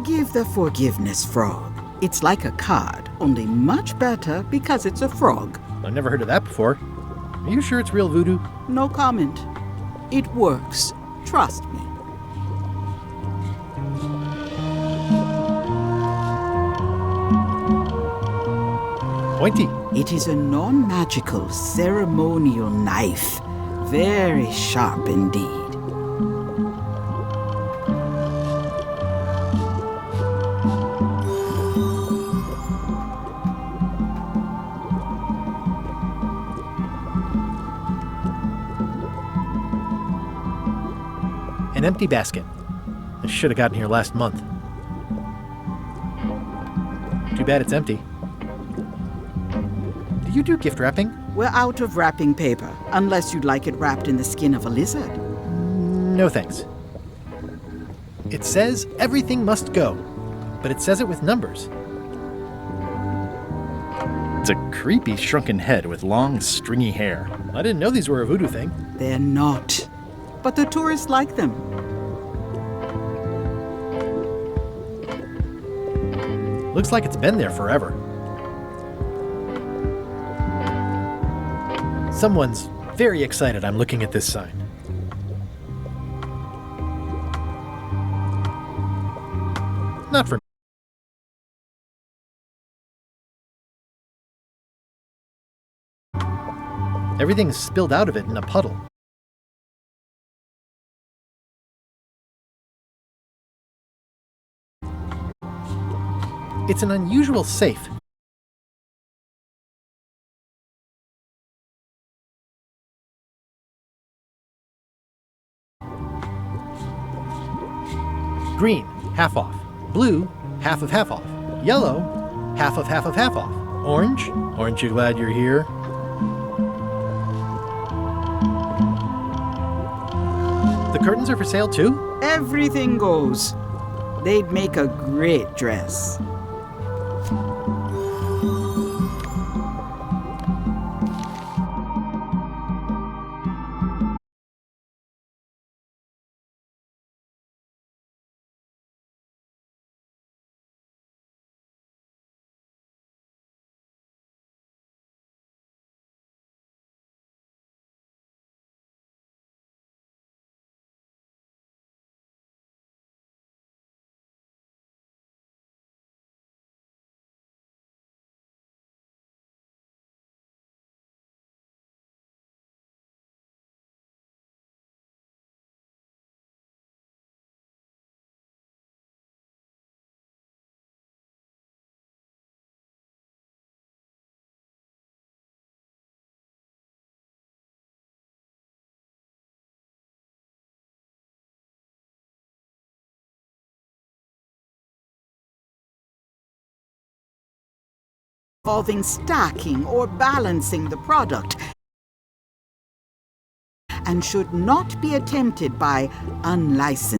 give the forgiveness frog. It's like a card, only much better because it's a frog. I've never heard of that before. Are you sure it's real voodoo? No comment. It works. Trust me. Pointy. It is a non-magical ceremonial knife. Very sharp indeed. An empty basket. I should have gotten here last month. Too bad it's empty. Do you do gift wrapping? We're out of wrapping paper, unless you'd like it wrapped in the skin of a lizard. No thanks. It says everything must go, but it says it with numbers. It's a creepy shrunken head with long, stringy hair. I didn't know these were a voodoo thing. They're not. But the tourists like them. Looks like it's been there forever. Someone's very excited I'm looking at this sign. Not for me. Everything's spilled out of it in a puddle. It's an unusual safe. Green, half off. Blue, half of half off. Yellow, half of half of half off. Orange, aren't you glad you're here? The curtains are for sale too? Everything goes. They'd make a great dress. Involving stacking or balancing the product, and should not be attempted by unlicensed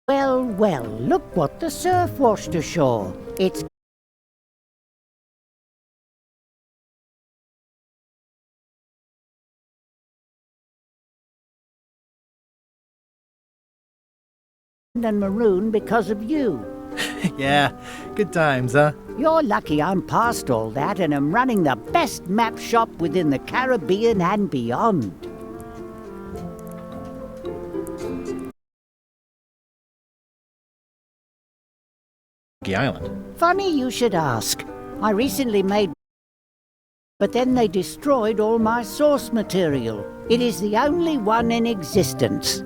Well, well, look what the surf washed ashore. It's and maroon because of you. Yeah, good times, huh? You're lucky I'm past all that and am running the best map shop within the Caribbean and beyond. Monkey Island. Funny you should ask. I recently made... but then they destroyed all my source material. It is the only one in existence.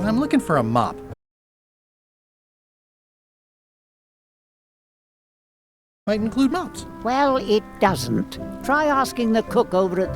I'm looking for a mop. Might include mops. Well, it doesn't. Try asking the cook over at...